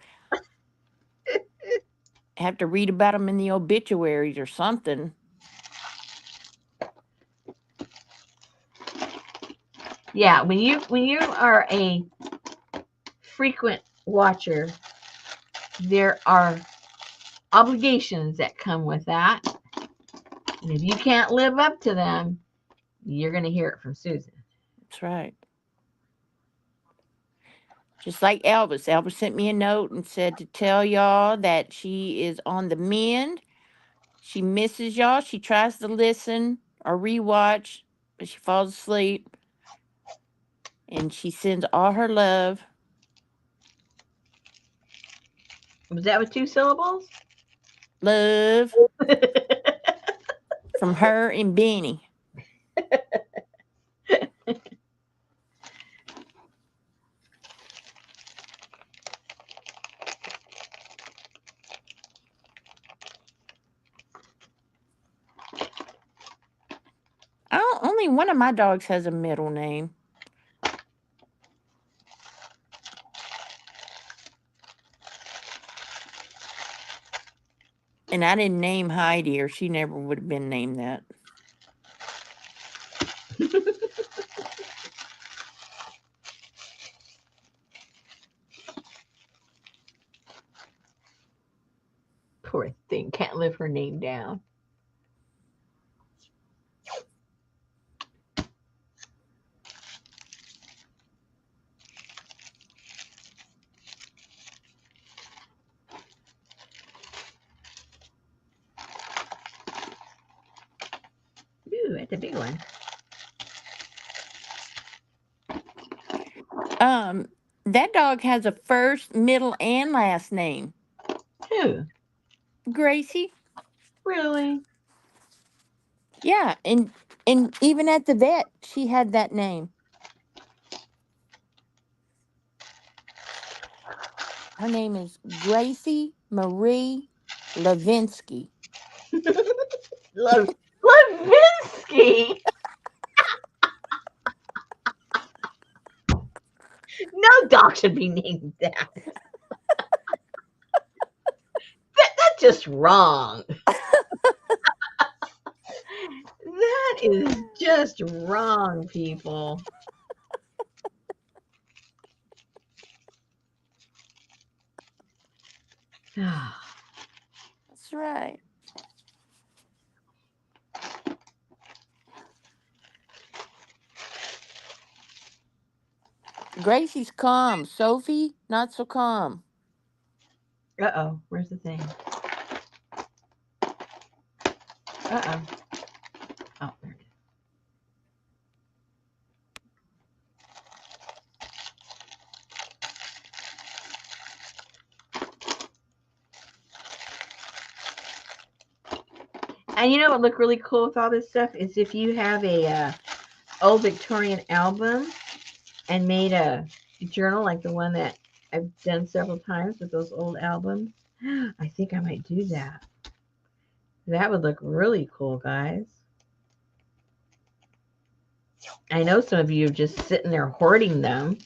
have to read about them in the obituaries or something. Yeah, when you are a frequent watcher, there are obligations that come with that. And if you can't live up to them, you're going to hear it from Susan. That's right. Just like Elvis. Elvis sent me a note and said to tell y'all that she is on the mend. She misses y'all. She tries to listen or rewatch, but she falls asleep. And she sends all her love. Was that with 2 syllables? Love from her and Benny. Only one of my dogs has a middle name. And I didn't name Heidi, or she never would have been named that. Poor thing, can't live her name down. Ooh, that's a big one. That dog has a first, middle, and last name. Who? Gracie. Really? Yeah, and even at the vet, she had that name. Her name is Gracie Marie Levinsky. Levinsky? No dog should be named that. That's just wrong. That is just wrong, people. That's right. Gracie's calm. Sophie, not so calm. Uh-oh, where's the thing? Uh-oh. Oh, there it is. And you know what would look really cool with all this stuff is if you have a old Victorian album and made a journal like the one that I've done several times with those old albums. I think I might do that. That would look really cool, guys. I know some of you are just sitting there hoarding them.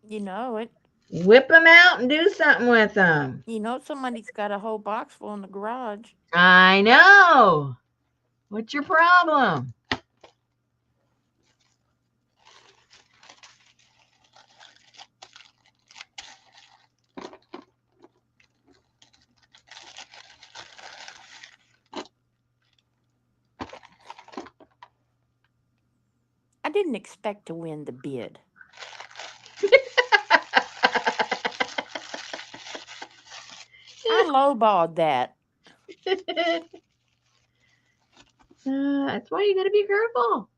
You know it. Whip them out and do something with them. You know somebody's got a whole box full in the garage. I know. What's your problem? I didn't expect to win the bid. I lowballed that. That's why you gotta be careful.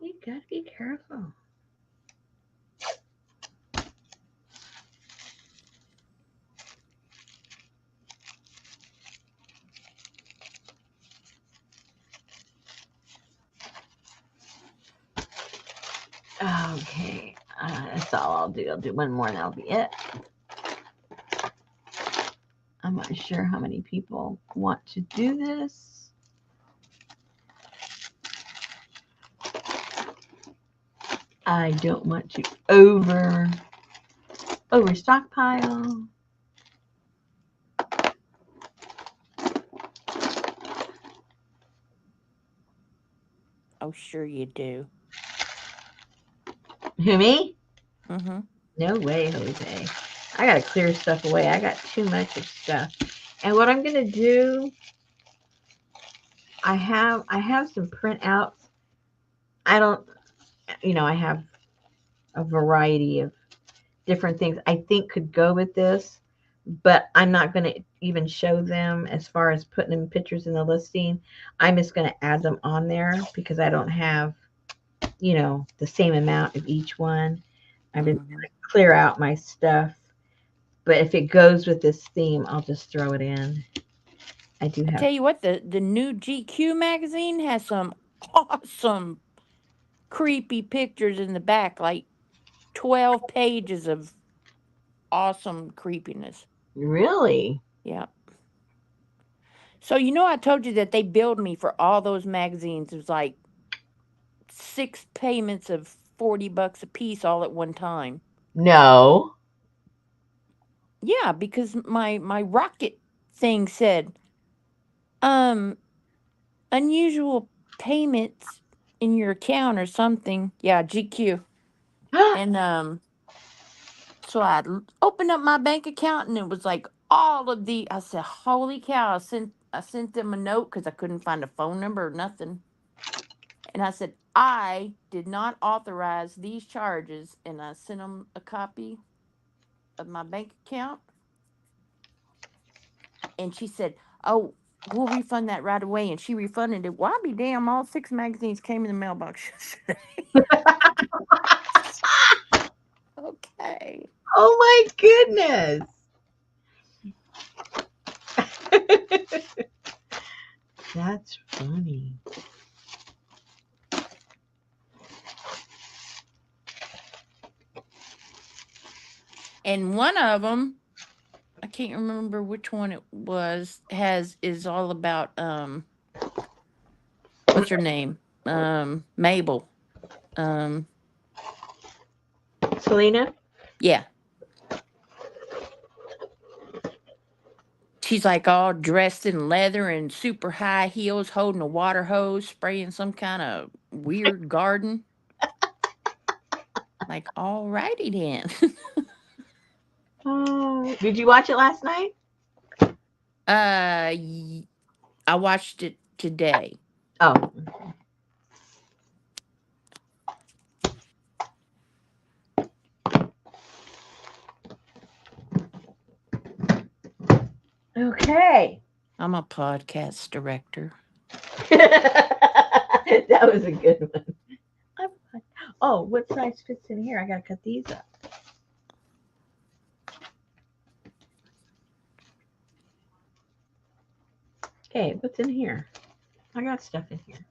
You gotta be careful. Okay, that's all I'll do. I'll do one more and that'll be it. I'm not sure how many people want to do this. I don't want to over stockpile. Oh, sure you do. Who, me? Mm-hmm. No way, Jose. I gotta clear stuff away. I got too much of stuff. And what I'm gonna do, I have some printouts I don't, I have a variety of different things I think could go with this, but I'm not going to even show them as far as putting them pictures in the listing. I'm just going to add them on there because I don't have, the same amount of each one. I've been Hmm. trying to clear out my stuff, but if it goes with this theme, I'll just throw it in. I do I have. tell you what, the new GQ magazine has some awesome creepy pictures in the back, like 12 pages of awesome creepiness. Really? Yeah. So I told you that they billed me for all those magazines. It was like 6 payments of $40 a piece all at one time. No. Yeah, because my rocket thing said, um, unusual payments in your account or something. Yeah, GQ. And so opened up my bank account and it was like all of the. I said, "Holy cow!" I sent them a note because I couldn't find a phone number or nothing. And I said, "I did not authorize these charges," and I sent them a copy of my bank account. And she said, "Oh, we'll refund that right away." And she refunded it. Well, I'll be damn! All 6 magazines came in the mailbox yesterday. Okay. Oh my goodness. That's funny. And one of them, I can't remember which one it was, has is all about what's her name? Mabel. Um Selena? yeah. She's like all dressed in leather and super high heels, holding a water hose, spraying some kind of weird garden. Like, all righty then. Oh, did you watch it last night? Y- I watched it today. Oh, okay. I'm a podcast director. That was a good one. Oh, what size fits in here? I gotta cut these up. Okay, what's in here? I got stuff in here.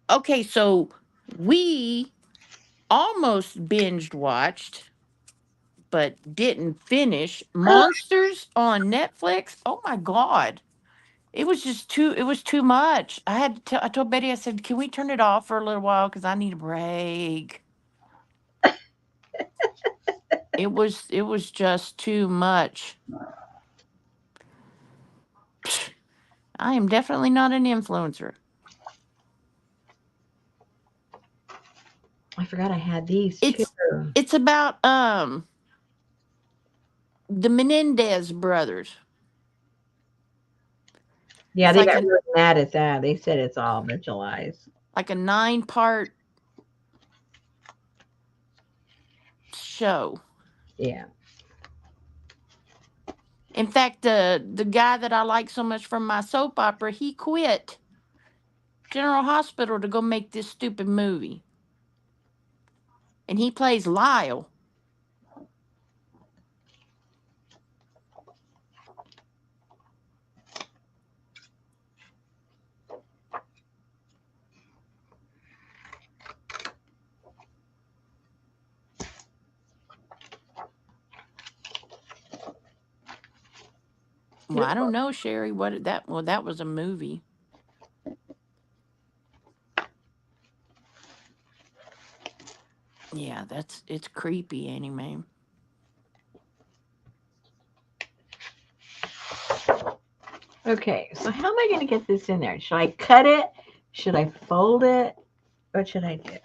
Okay, so we almost binged watched, but didn't finish Monsters on Netflix. Oh my god. It was too much. I told Betty, I said, "Can we turn it off for a little while cuz I need a break." It was just too much. I am definitely not an influencer. I forgot I had these too. It's about the Menendez brothers. Yeah, It's they like got a really mad at that. They said it's all virtualized. like a 9-part show. Yeah. In fact, the guy that I like so much from my soap opera, he quit General Hospital to go make this stupid movie. And he plays Lyle. Well, I don't know, Sherry, that was a movie. Yeah, it's creepy anyway. Okay, so how am I going to get this in there? Should I cut it? Should I fold it? What should I do?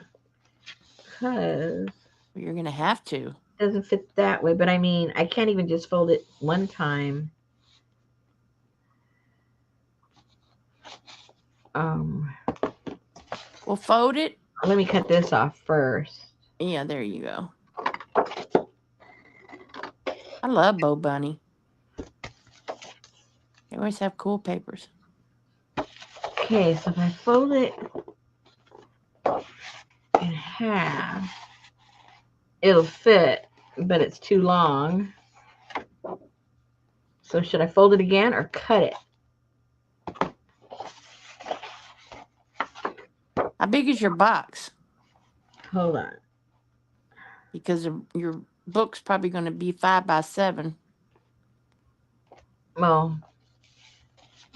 Because You're gonna have to. it doesn't fit that way. But I mean, I can't even just fold it one time. Um, Well, fold it. Let me cut this off first. Yeah, there you go. I love Bo Bunny. They always have cool papers. Okay, so if I fold it in half, it'll fit, but it's too long. So should I fold it again or cut it? How big is your box? Hold on. Because your book's probably going to be 5 by 7. Well,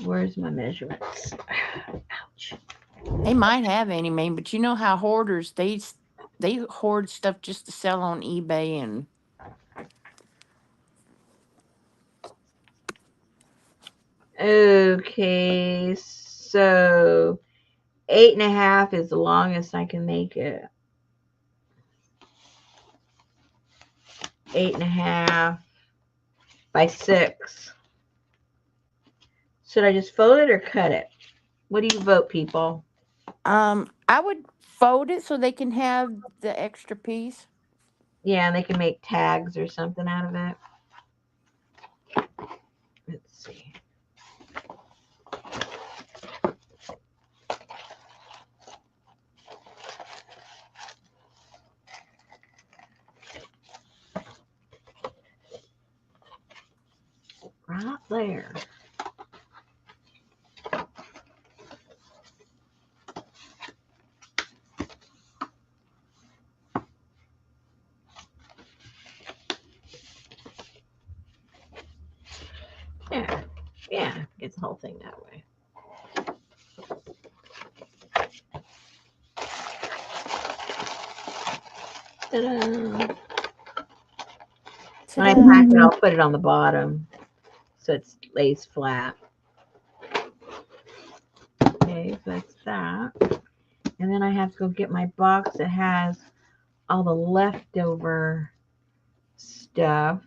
where's my measurements? Ouch. They might have any, man, but you know how hoarders they hoard stuff just to sell on eBay and Okay, so 8.5 is the longest I can make it. 8.5 by 6. Should I just fold it or cut it? What do you vote, people? I would fold it so they can have the extra piece. Yeah, and they can make tags or something out of it. Let's see. Right there. Yeah, yeah, gets the whole thing that way. Ta-da. When I Ta-da. pack it, I'll put it on the bottom so it lays flat. Okay, so that's that. And then I have to go get my box that has all the leftover stuff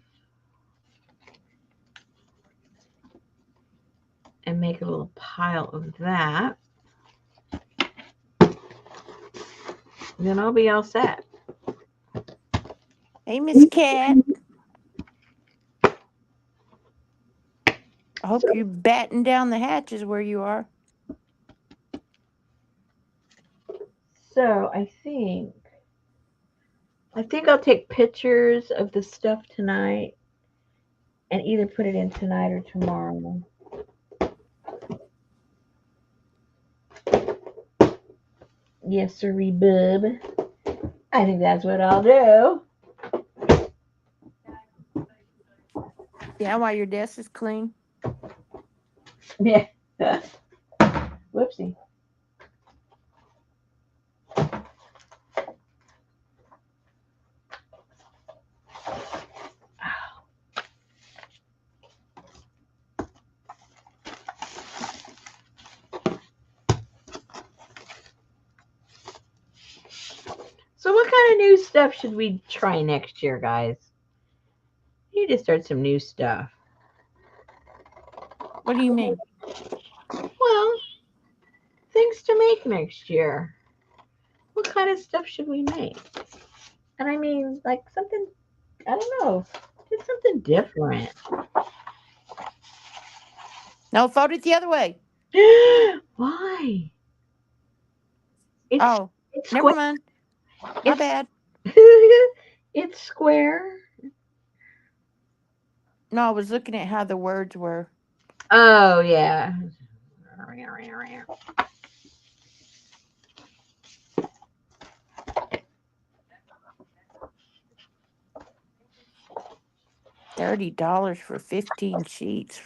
and make a little pile of that. And then I'll be all set. Hey, Miss Cat. I hope you batten down the hatches where you are. So I think I'll take pictures of the stuff tonight and either put it in tonight or tomorrow. Yes, sirree, bub. I think that's what I'll do. Yeah, while your desk is clean. Yeah. Whoopsie. So, what kind of new stuff should we try next year, guys? We need to start some new stuff. What do you mean? Well, things to make next year. What kind of stuff should we make? And I mean, like something, I don't know, just something different. No, fold it the other way. Why? It's Oh, it's never square. mind. My It's bad. it's square. No, I was looking at how the words were. Oh yeah. $30 for 15 sheets.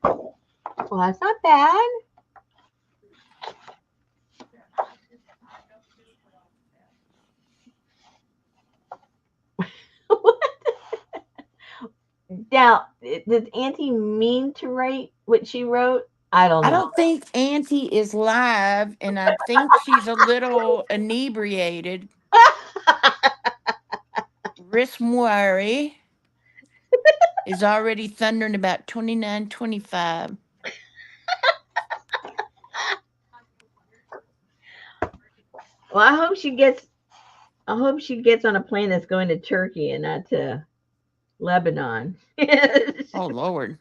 Well, that's not bad. Now, does Auntie mean to write what she wrote? I don't I know. don't think Auntie is live, and I think she's a little inebriated. Rismwari is already thundering about 29.25. Well, I hope she gets on a plane that's going to Turkey and not to Lebanon. Oh Lord.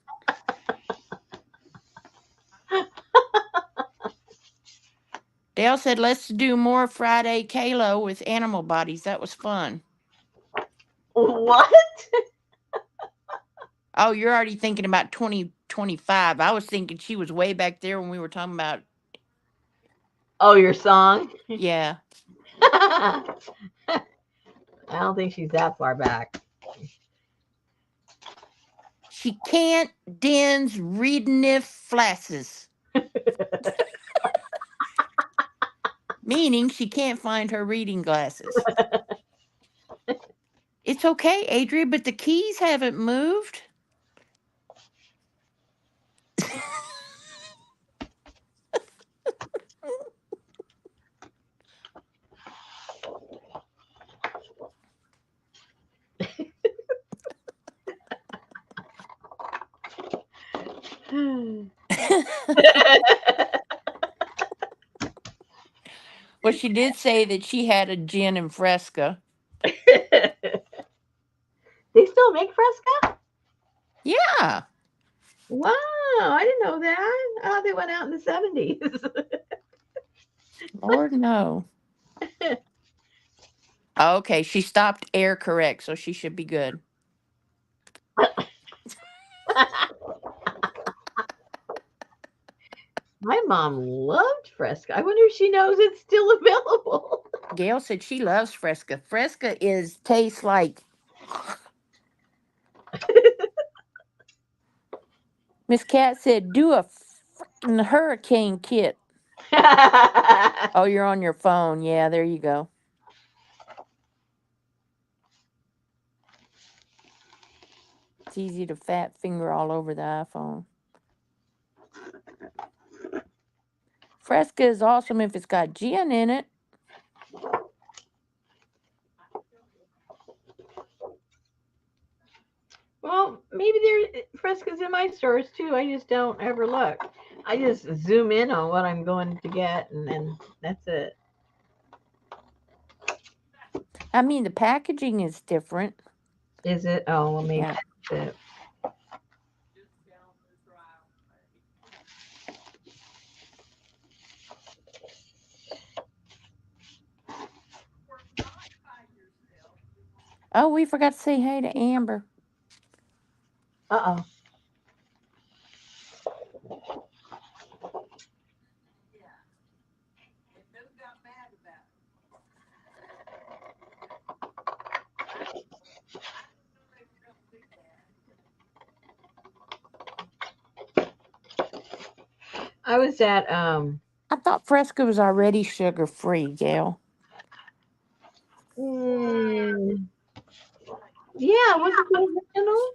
Dale said, let's do more Friday Kalo with animal bodies. That was fun. What? Oh, you're already thinking about 2025. I was thinking she was way back there when we were talking about, Oh, your song? yeah. I don't think she's that far back. She can't dens reading if flasses, meaning she can't find her reading glasses. It's okay, Adria, but the keys haven't moved. Well, she did say that she had a gin and fresca. They still make Fresca? Yeah. Wow, I didn't know that. Oh, they went out in the 70s. Lord, no. Okay, she stopped air correct, so she should be good. My mom loved Fresca. I wonder if she knows it's still available. Gail said she loves fresca. Fresca is tastes like Miss Cat said, do a freaking hurricane kit. Oh, you're on your phone. Yeah, there you go. It's easy to fat finger all over the iPhone. Fresca is awesome if it's got gin in it. Well, maybe there's Fresca's in my stores too. I just don't ever look. I just zoom in on what I'm going to get, and then that's it. I mean, the packaging is different. Is it? Oh, well, maybe Yeah. that's it. Oh, we forgot to say hey to Amber. Uh oh. I was at I thought Fresca was already sugar free, Gail. mm, yeah, was it the original?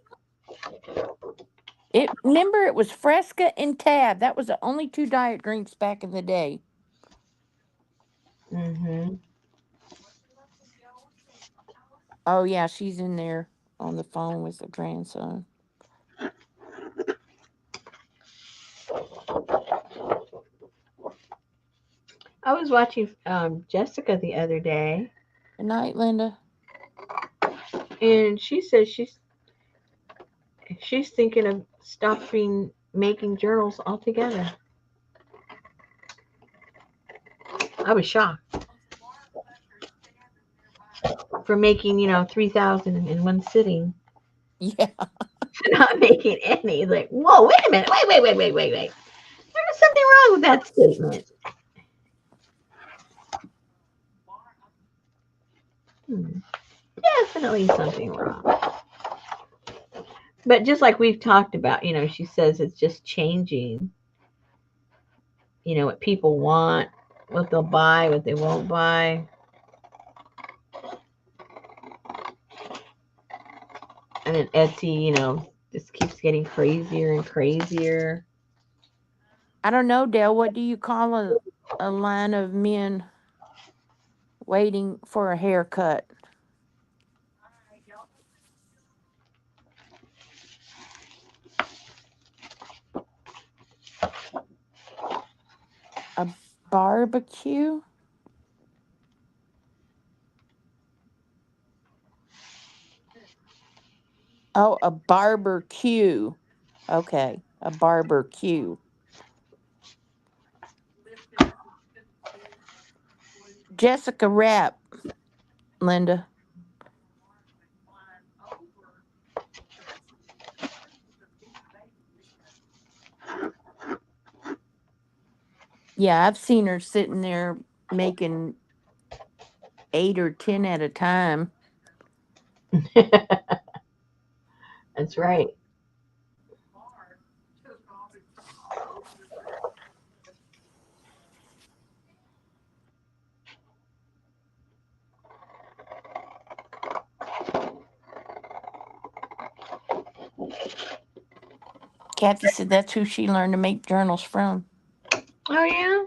It remember it was Fresca and Tab. That was the only two diet drinks back in the day. Mm-hmm. Oh yeah, she's in there on the phone with her grandson. I was watching Jessica the other day, Good night, Linda. and she says she's thinking of stopping making journals altogether. I was shocked for making 3,000 in one sitting, Yeah. not making any. Like, whoa, wait a minute, wait. There's something wrong with that statement. Hmm, definitely something wrong. But just like we've talked about, she says it's just changing. What people want, what they'll buy, what they won't buy. And then Etsy, just keeps getting crazier and crazier. I don't know, Dale. What do you call a line of men waiting for a haircut? A barbecue? Oh, a barbecue. Okay, a barbecue. Jessica Rapp, Linda. Yeah, I've seen her sitting there making 8 or 10 at a time. That's right. Kathy said that's who she learned to make journals from. Oh yeah,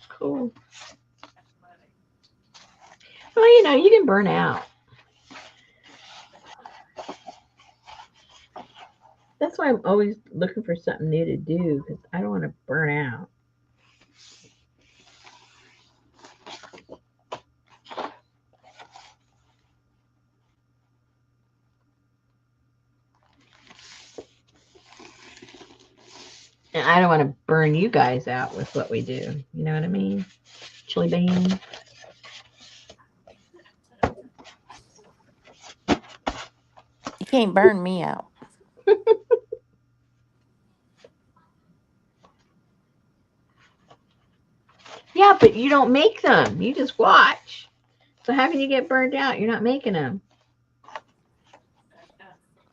cool. Well, you can burn out. That's why I'm always looking for something new to do because I don't want to burn out. And I don't want to burn you guys out with what we do. You know what I mean? Chili beans. You can't burn me out. Yeah, but you don't make them. You just watch. So how can you get burned out? You're not making them.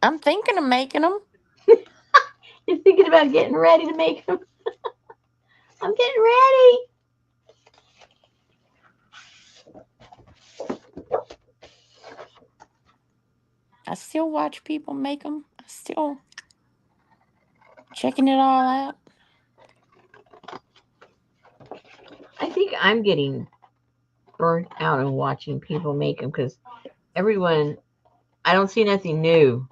I'm thinking of making them. You're thinking about getting ready to make them. I'm getting ready. I still watch people make them. I still checking it all out. I think I'm getting burnt out on watching people make them because everyone, I don't see nothing new.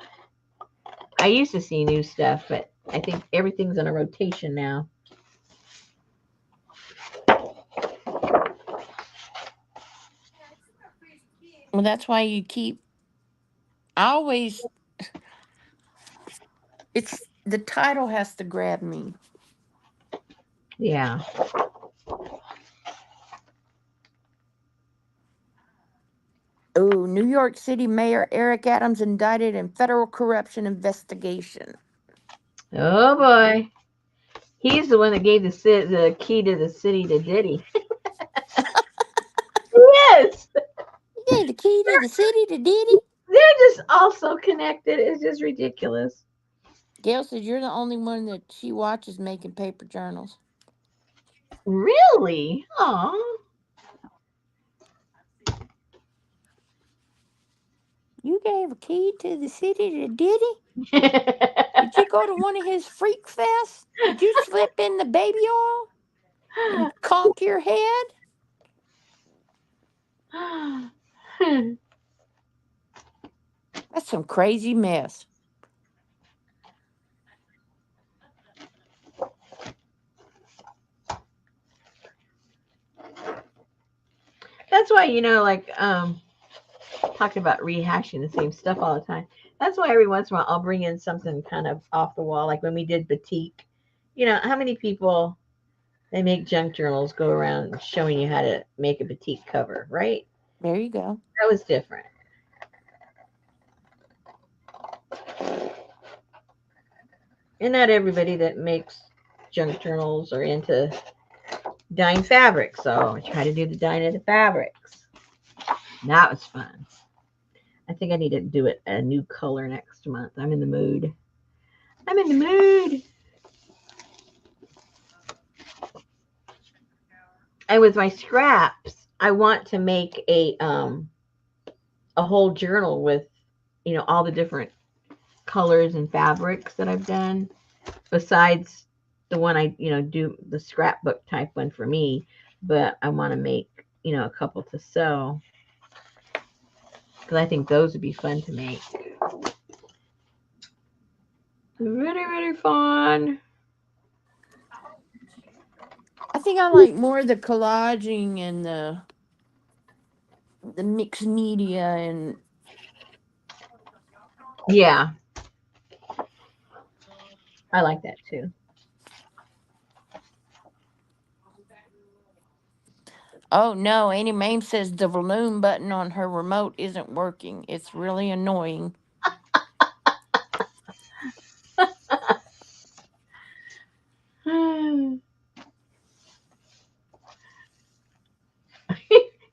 I used to see new stuff, but I think everything's on a rotation now. Well, that's why you keep. I always. It's the title has to grab me. Yeah. Oh, New York City Mayor Eric Adams indicted in federal corruption investigation. Oh boy. He's the one that gave the key to the city to Diddy. Yes. You gave the key to the city to Diddy? They're just all so connected. It's just ridiculous. Gail says you're the only one that she watches making paper journals. Really? Oh. You gave a key to the city to Diddy? Did you go to one of his freak fests? Did you slip in the baby oil and conk your head? That's some crazy mess. That's why like talking about rehashing the same stuff all the time. That's why every once in a while I'll bring in something kind of off the wall, like when we did batik. How many people they make junk journals go around showing you how to make a batik cover, right? There you go. That was different. And not everybody that makes junk journals are into dyeing fabric, so I try to do the dyeing of the fabrics. That was fun. I think I need to do it a new color next month. I'm in the mood. I'm in the mood. And with my scraps, I want to make a whole journal with all the different colors and fabrics that I've done. Besides the one I do the scrapbook type one for me, but I want to make a couple to sew because I think those would be fun to make. Really, really fun. I think I like more the collaging and the mixed media and Yeah, I like that too. Oh no, Annie Mame says the volume button on her remote isn't working. It's really annoying.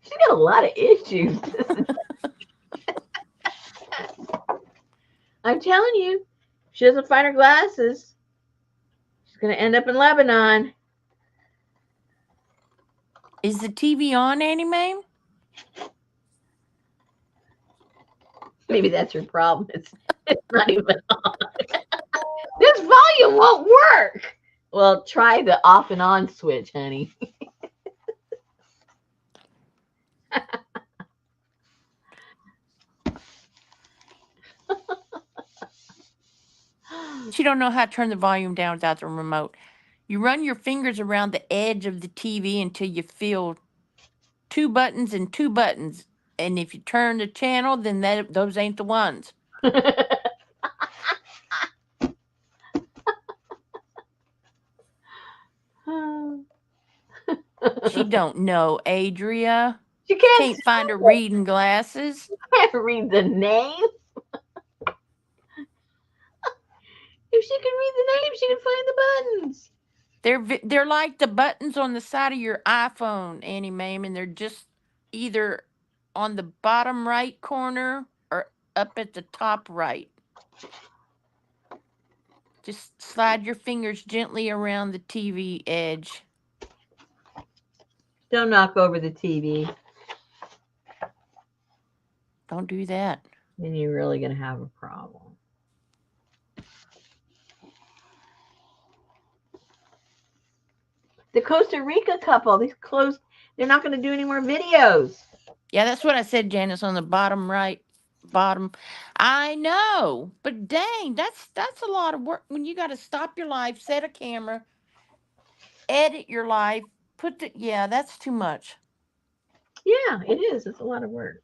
She's got a lot of issues. I'm telling you, if she doesn't find her glasses, she's gonna end up in Lebanon. Is the TV on, Annie Mame? Maybe that's her problem. It's not even on. This volume won't work. Well, try the off and on switch, honey. She don't know how to turn the volume down without the remote. You run your fingers around the edge of the TV until you feel two buttons and two buttons. And if you turn the channel, then those ain't the ones. She don't know, Adria. She She can't can't find her reading glasses. read the name. If she can read the name, she can find the buttons. They're like the buttons on the side of your iPhone, Annie Mame, and they're just either on the bottom right corner or up at the top right. Just slide your fingers gently around the TV edge. Don't knock over the TV. Don't do that. Then you're really going to have a problem. The Costa Rica couple, these closed, they're not going to do any more videos. Yeah, that's what I said, Janice, on the bottom right. Bottom. I know, but dang, that's a lot of work when you got to stop your life, set a camera, edit your life, yeah, that's too much. Yeah, it is. It's a lot of work.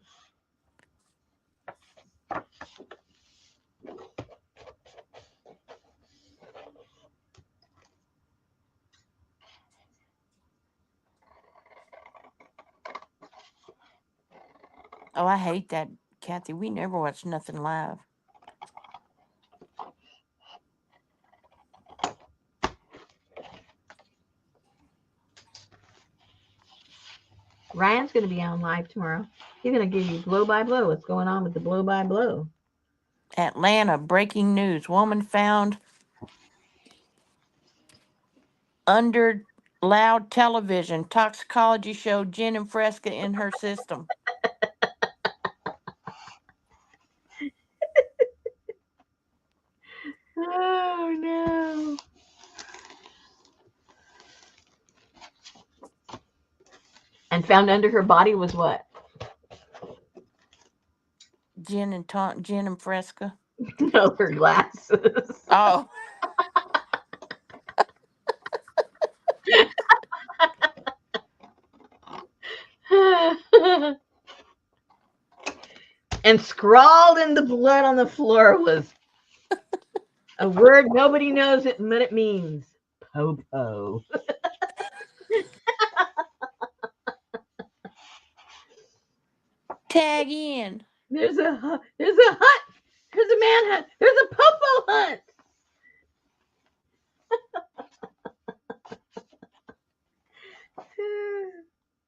Oh, I hate that, Kathy. We never watch nothing live. Ryan's going to be on live tomorrow. He's going to give you blow by blow what's going on with the blow by blow. Atlanta, breaking news. Woman found under loud television. Toxicology showed gin and fresca in her system. Oh, no. And found under her body was what? Gin and fresca. No, her glasses. Oh, And scrawled in the blood on the floor was a word nobody knows what it means. Popo. tag in. There's a hunt. There's a manhunt. There's a popo hunt.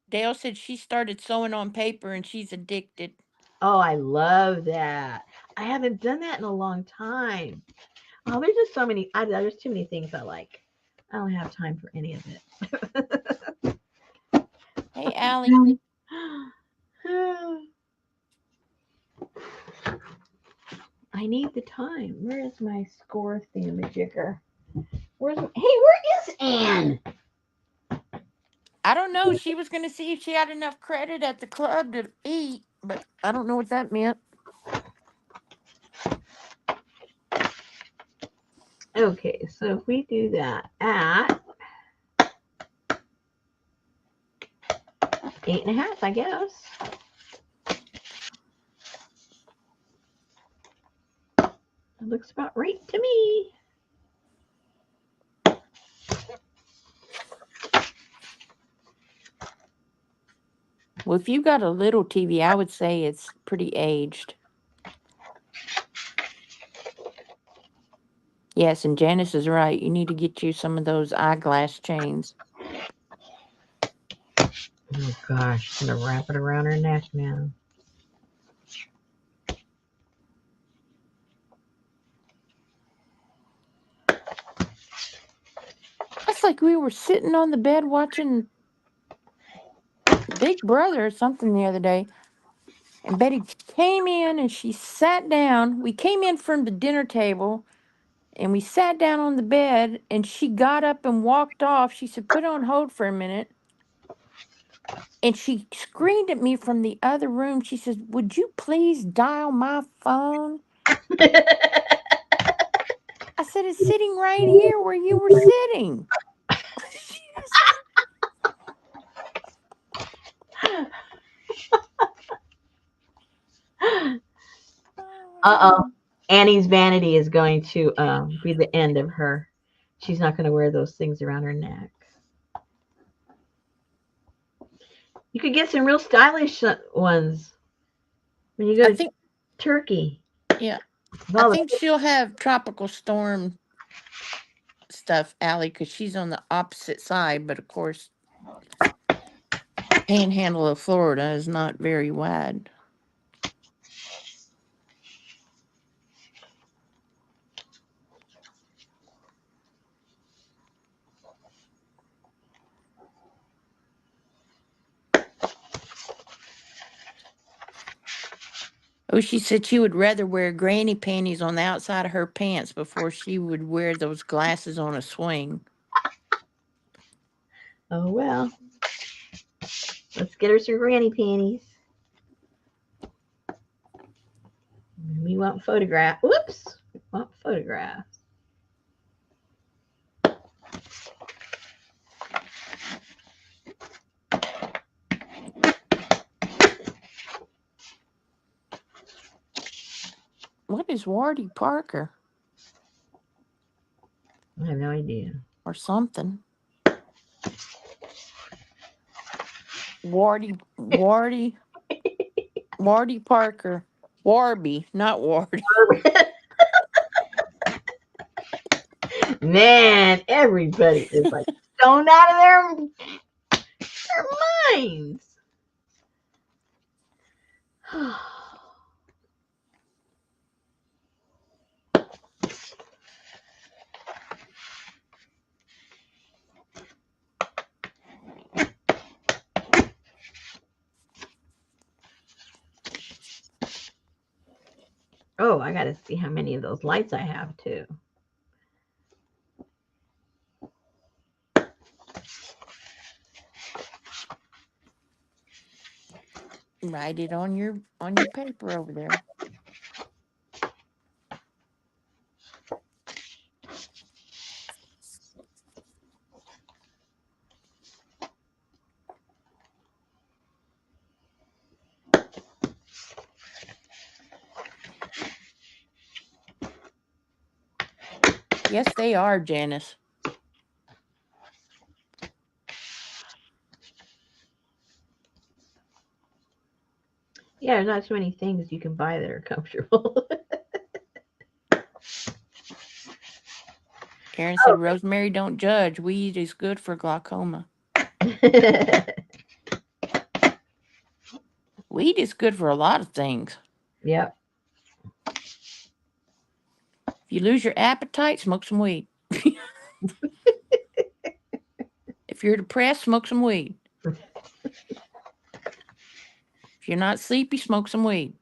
Dale said she started sewing on paper and she's addicted. Oh, I love that. I haven't done that in a long time. Oh, there's just so many. There's too many things I like. I don't have time for any of it. Hey, Allie. I need the time. Where is my score thingamajigger? Where is Anne? I don't know. She was going to see if she had enough credit at the club to eat, but I don't know what that meant. Okay, so if we do that at 8.5, I guess. That looks about right to me. Well, if you got a little TV, I would say it's pretty aged. Yes, and Janice is right. You need to get you some of those eyeglass chains. Oh gosh, she's gonna wrap it around her neck now. It's like we were sitting on the bed watching Big Brother or something the other day, and Betty came in and she sat down. We came in from the dinner table and we sat down on the bed, and she got up and walked off. She said, "Put it on hold for a minute." And she screamed at me from the other room. She says, "Would you please dial my phone?" I said, "It's sitting right here where you were sitting." Uh-oh. Annie's vanity is going to be the end of her. She's not going to wear those things around her neck. You could get some real stylish ones when you I go to think, Turkey. yeah, With I all the think she'll have tropical storm stuff, Allie, because she's on the opposite side. But of course, panhandle of Florida is not very wide. Oh, she said she would rather wear granny panties on the outside of her pants before she would wear those glasses on a swing. oh well, let's get her some granny panties. We want photograph. Whoops, we want photographs. What is Wardy Parker I have no idea. or something? Wardy Parker. Warby, not Wardy. Man, everybody is like stoned out of their minds. Oh, I got to see how many of those lights I have too. Write it on your paper over there. Yes, they are, Janice. Yeah, there's not so many things you can buy that are comfortable. Karen said, "Rosemary, don't judge. Weed is good for glaucoma. Weed is good for a lot of things. Yep. If you lose your appetite, smoke some weed. If you're depressed, smoke some weed. If you're not sleepy, smoke some weed."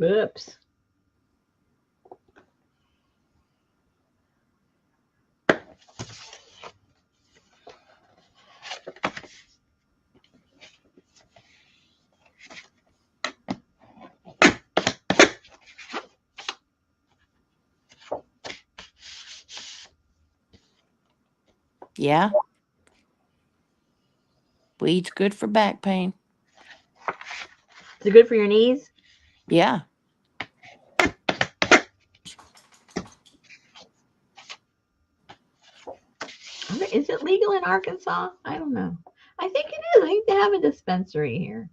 Oops. Yeah, weed's good for back pain. Is it good for your knees? Yeah. legal in Arkansas? I don't know. I think it is. I think they have a dispensary here.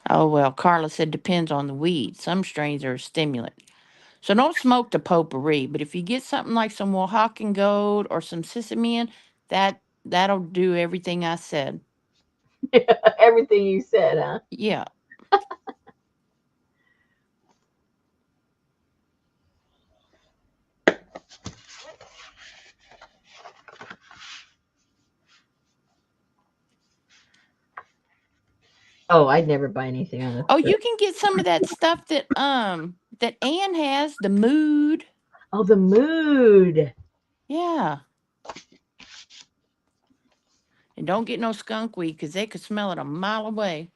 Oh, well, Carla said depends on the weed. Some strains are a stimulant. So don't smoke the potpourri. But if you get something like some Oaxacan gold or some sesame, that'll do everything I said. Everything you said, huh? Yeah. Oh, I'd never buy anything on the Oh, thrift. you can get some of that stuff that Ann has, the mood. Oh, the mood. Yeah. And don't get no skunk weed because they could smell it a mile away.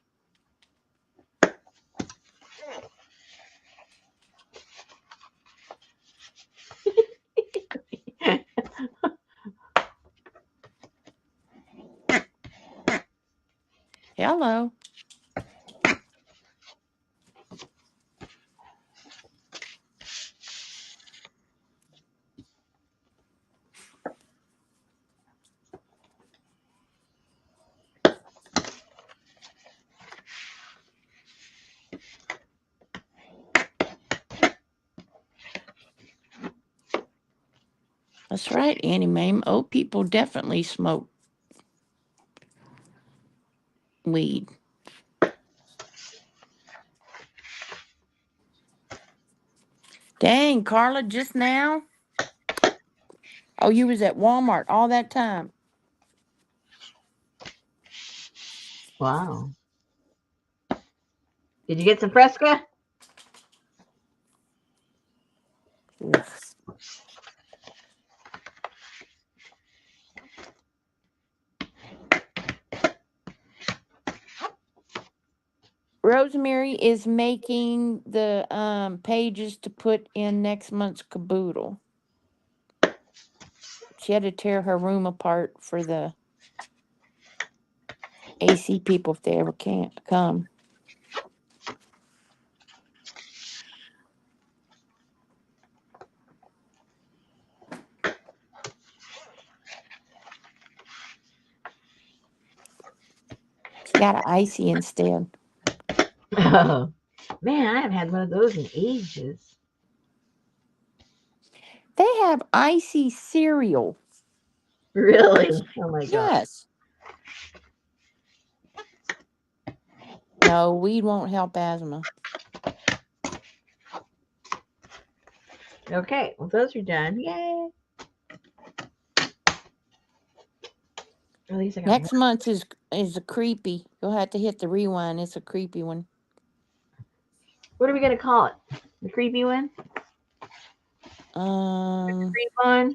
Hello. That's right, Annie Mame. Old people definitely smoke weed. Dang, Carla, just now? Oh, you was at Walmart all that time. Wow. Did you get some Fresca? Ugh. Rosemary is making the pages to put in next month's caboodle. She had to tear her room apart for the AC people if they ever can't come. She got an icy instead. Oh, man, I haven't had one of those in ages. They have icy cereal. Really? Oh my god. Yes. No, weed won't help asthma. Okay, well those are done. Yay! At least I got one. Next month is a creepy. You'll have to hit the rewind. It's a creepy one. What are we gonna call it? The creepy one? Um, Creep one?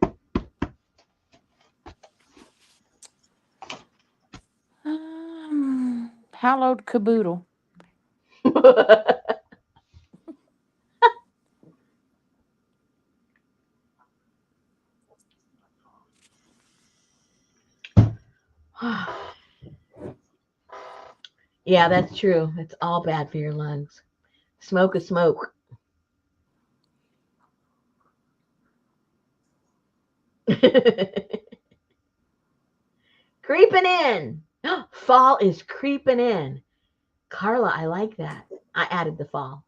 hallowed caboodle. Yeah, that's true. It's all bad for your lungs. Smoke is smoke. Creeping in. Fall is creeping in. Carla, I like that. I added the fall.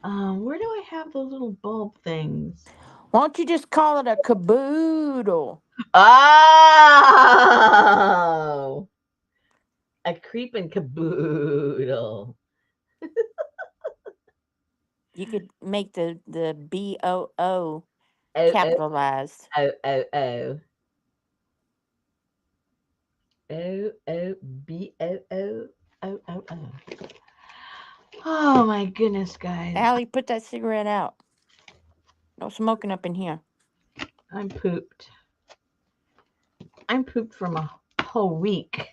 Where do I have those little bulb things? Why don't you just call it a caboodle? Oh, a creeping caboodle. You could make the BOO Oh, oh, capitalized. oh, oh, oh. O O B O O O O O. Oh my goodness, guys. Allie, put that cigarette out. No smoking up in here. I'm pooped. I'm pooped from a whole week.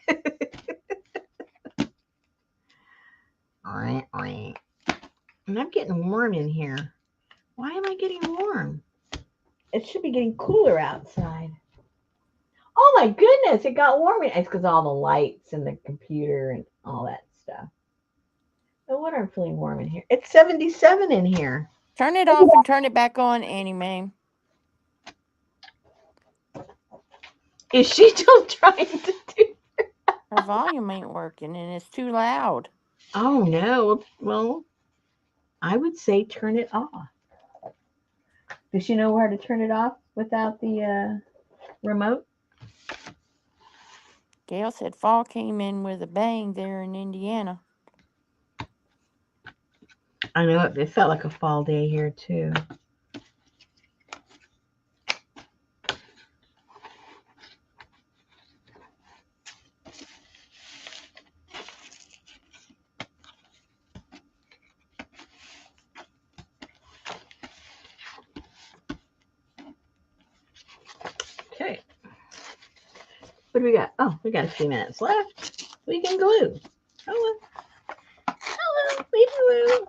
And I'm getting warm in here. Why am I getting warm? It should be getting cooler outside. Oh my goodness, it got warm. It's because all the lights and the computer and all that stuff. No wonder I'm feeling warm in here. It's 77 in here. Turn it off and turn it back on, Annie Mae. Is she still trying to do? Her volume ain't working and it's too loud. Oh no. Well, I would say turn it off. Does she know where to turn it off without the remote? Gail said fall came in with a bang there in Indiana. I know it felt like a fall day here too. Okay. What do we got? Oh, we got a few minutes left. We can glue. Hello. Hello, we glue.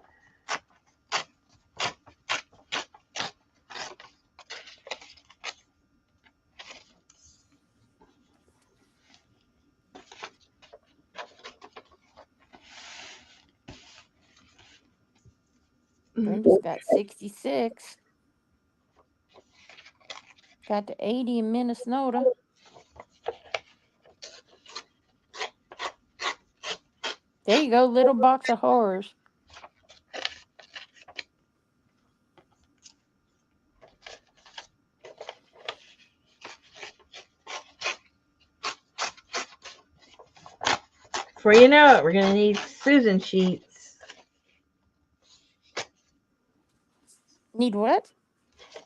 Brenda's got 66. Got to 80 in Minnesota. There you go, little box of horrors. Before you know it, we're gonna need Susan sheets. Need what?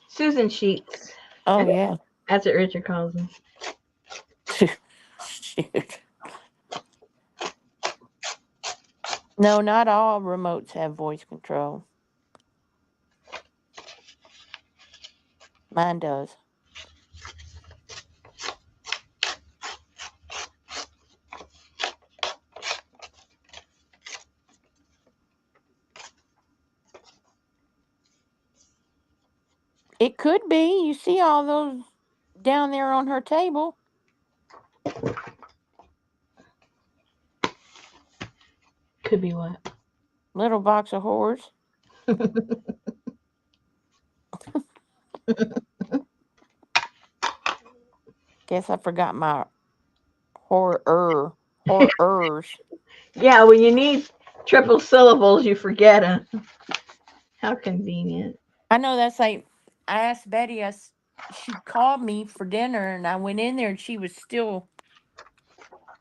Susan sheets. Oh, yeah. That's what Richard calls them. Shoot. No, not all remotes have voice control. Mine does. It could be. You see all those down there on her table. Could be what? Little box of horrors. Guess I forgot my horrors. Yeah, when you need triple syllables, you forget them. How convenient. I know that's like, I asked Betty, she called me for dinner and I went in there and she was still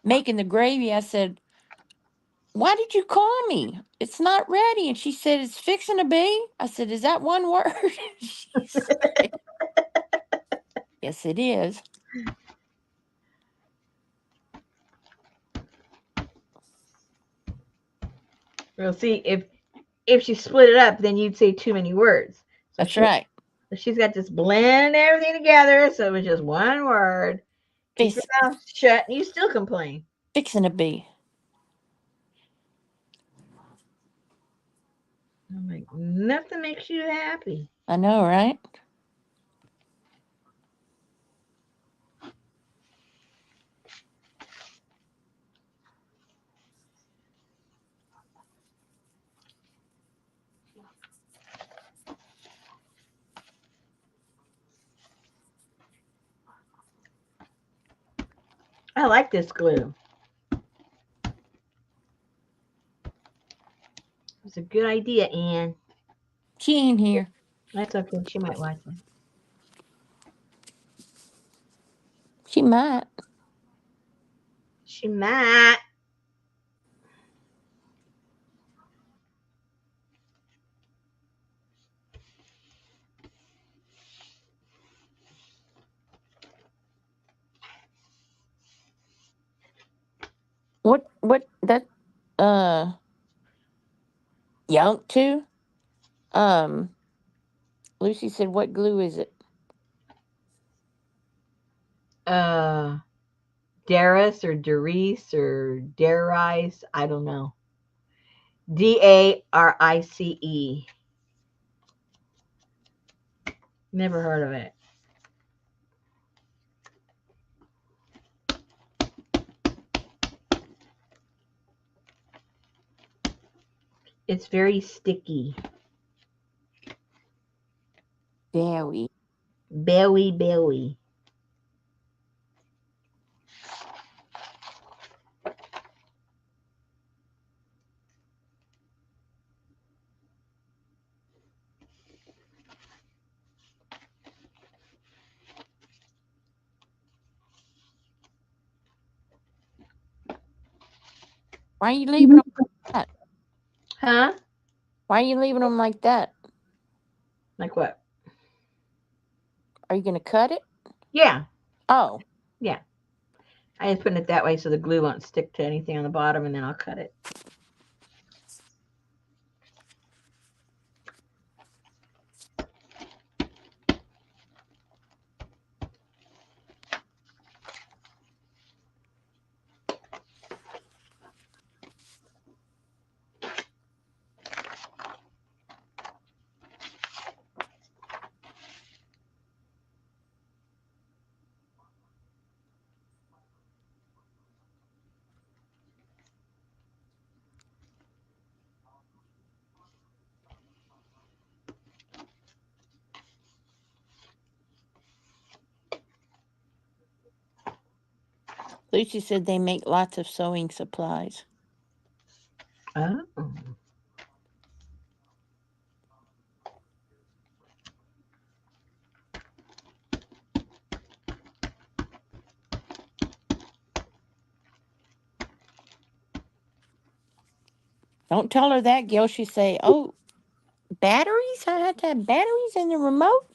making the gravy. I said, why did you call me? It's not ready. And she said, it's fixing to be. I said, is that one word? She said, yes, it is. We'll see if she split it up, then you'd say too many words. So That's right. she's got to blend everything together, so it was just one word. Keep your Fix, mouth shut, and you still complain. fixing to be. I'm like, nothing makes you happy. I know, right? I like this glue. It's a good idea, Anne. She ain't here. That's okay. She might watch it. She might. She might. What, that, uh, young too? Um, Lucy said, what glue is it? Uh, Darice or Darice or Darice. I don't know. Darice. Never heard of it. It's very sticky. Very. Belly, belly. Why are you leaving them like that? Huh? Why are you leaving them like that? Like what? Are you going to cut it? Yeah, Oh, yeah. I just put it that way so the glue won't stick to anything on the bottom, and then I'll cut it. Lucy said they make lots of sewing supplies. Oh. Don't tell her that, Gil. She say, "Oh, batteries? I had to have batteries in the remote."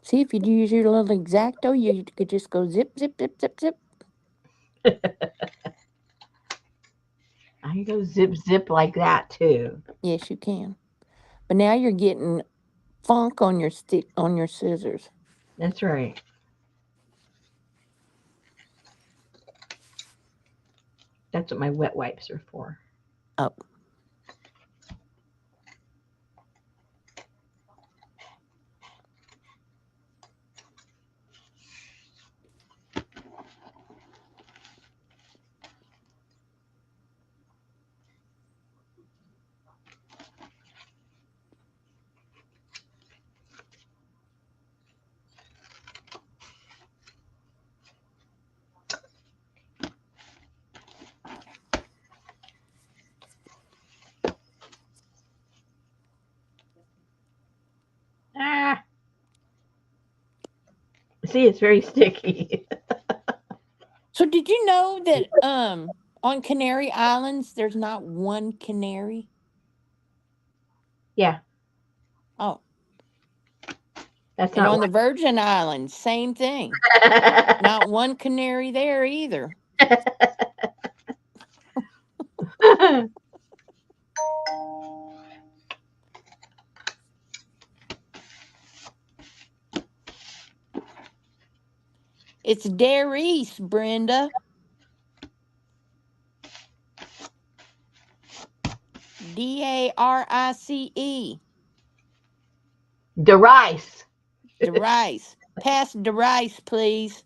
See, if you'd use your little Exacto, you could just go zip, zip, zip, zip, zip. I can go zip zip like that too. Yes, you can. But now you're getting funk on your stick on your scissors. That's right. That's what my wet wipes are for. Oh, Ah, see, it's very sticky. so did you know that on Canary Islands there's not one canary? Yeah, Oh, that's and not on the Virgin Islands, same thing. Not one canary there either. one. It's Darice, Brenda. Darice. The rice. Darice. Pass Darice, please.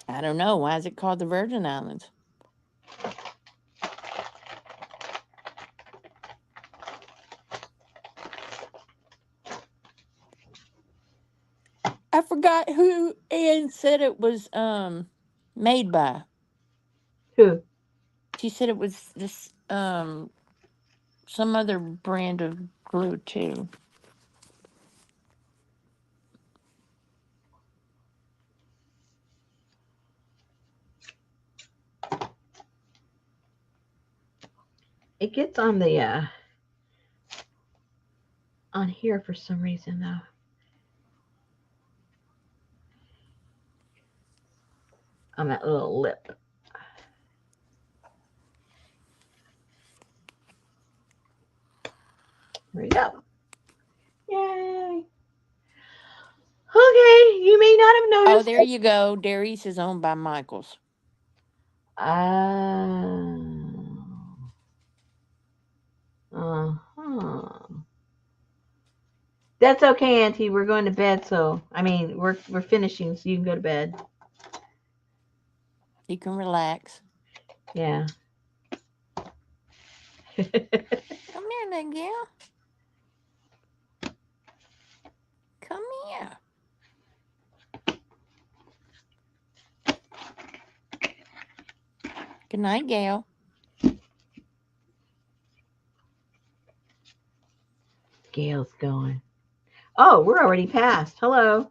I don't know. Why is it called the Virgin Islands? I forgot who Ann said it was made by. Who? She said it was this some other brand of glue too. It gets on here for some reason though. On that little lip. There we go. Yay. Okay, you may not have Oh, noticed. there you go. Dairies is owned by Michaels. Uh-huh. That's okay, Auntie. We're going to bed, so I mean we're finishing, so you can go to bed. You can relax. Yeah. Come here, little girl. Come here. Good night, Gail. Gail's going. Oh, we're already past. Hello.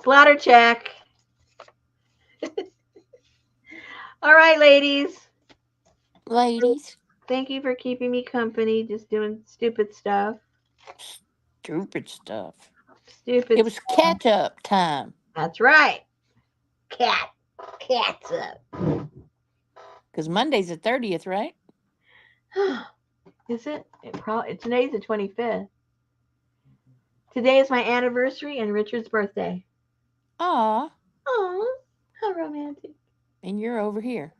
Slaughter check. All right, ladies. Ladies. Thank you for keeping me company, just doing stupid stuff. Stupid stuff. It Stupid was stuff. ketchup time. That's right. Cat. Cat's up. Because Monday's the 30th, right? Is it? Today's the 25th. Today is my anniversary and Richard's birthday. Aw. Oh, how romantic. And you're over here.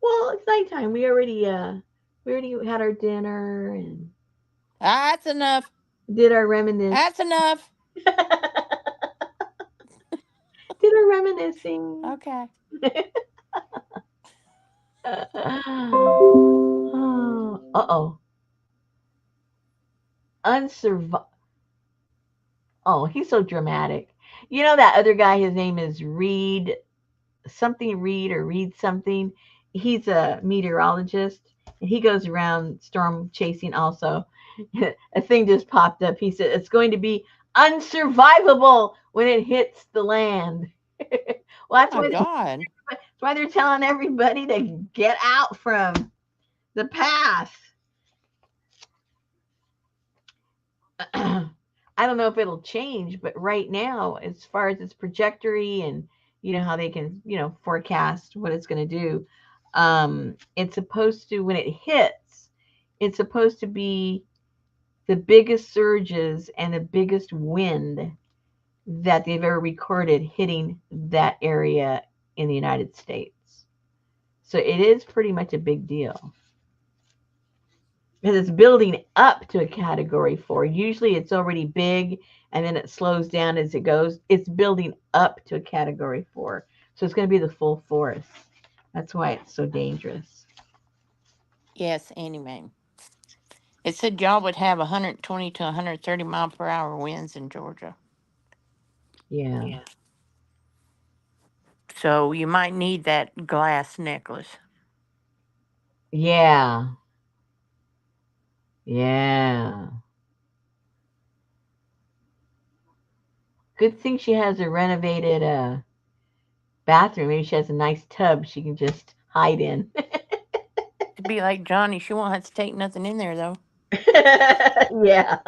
Well, it's nighttime. We already had our dinner and That's enough. did our reminisce. That's enough. Did our reminiscing. Okay. Uh-oh. Unsurviv. Oh, he's so dramatic. You know that other guy, his name is Reed something Reed or Reed something. He's a meteorologist and he goes around storm chasing also. A thing just popped up. He said it's going to be unsurvivable when it hits the land. Well, Oh, my God. that's why they're telling everybody to get out from the path. I don't know if it'll change, but right now, as far as its trajectory and how they can forecast what it's going to do, it's supposed to when it hits, it's supposed to be the biggest surges and the biggest wind that they've ever recorded hitting that area in the United States. So it is pretty much a big deal because it's building up to a category 4. Usually it's already big and then it slows down as it goes. It's building up to a category 4. So it's going to be the full force. That's why it's so dangerous. Yes, anyway. It said y'all would have 120 to 130 mile per hour winds in Georgia. Yeah. So you might need that glass necklace. Yeah. Yeah. Good thing she has a renovated bathroom. Maybe she has a nice tub she can just hide in. To be like Johnny, she won't have to take nothing in there, though. Yeah.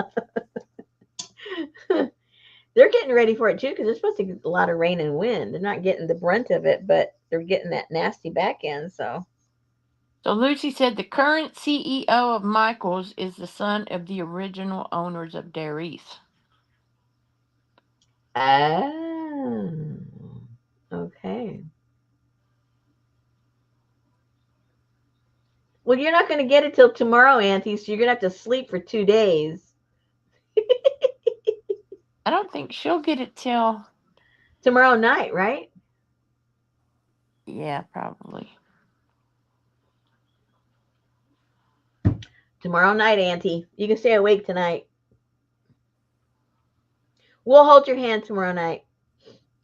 They're getting ready for it too because they're supposed to get a lot of rain and wind. They're not getting the brunt of it, but they're getting that nasty back end. So, So Lucy said the current CEO of Michaels is the son of the original owners of Dairies. oh, okay. Well, you're not going to get it till tomorrow, Auntie. So you're going to have to sleep for 2 days. I don't think she'll get it till, Tomorrow night, right? yeah, probably. Tomorrow night, Auntie. You can stay awake tonight. We'll hold your hand tomorrow night.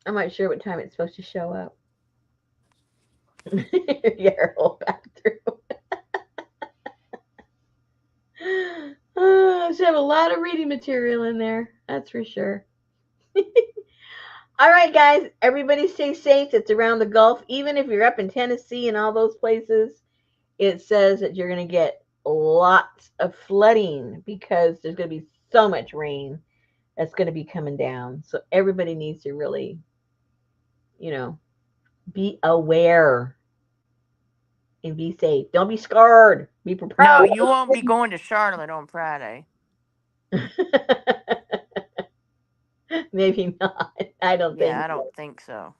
I'm not sure what time it's supposed to show up. Your whole bathroom. Should have a lot of reading material in there. That's for sure. All right, guys. Everybody stay safe. It's around the Gulf. Even if you're up in Tennessee and all those places, it says that you're going to get lots of flooding because there's going to be so much rain that's going to be coming down. So everybody needs to really, you know, be aware and be safe. Don't be scared. Be No, prepared. you won't be going to Charlotte on Friday. Maybe not. I don't Yeah, think I so. don't think so.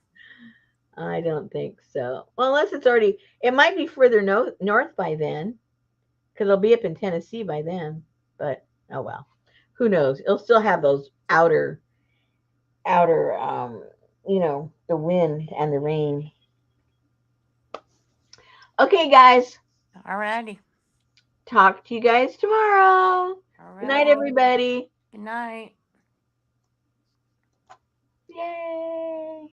I don't think so. Well, unless it's already, it might be further north by then, because it'll be up in Tennessee by then. But oh well, who knows? It'll still have those outer, the wind and the rain. Okay, guys, Alrighty. talk to you guys tomorrow. Good night, Alrighty. everybody. Good night. Yay!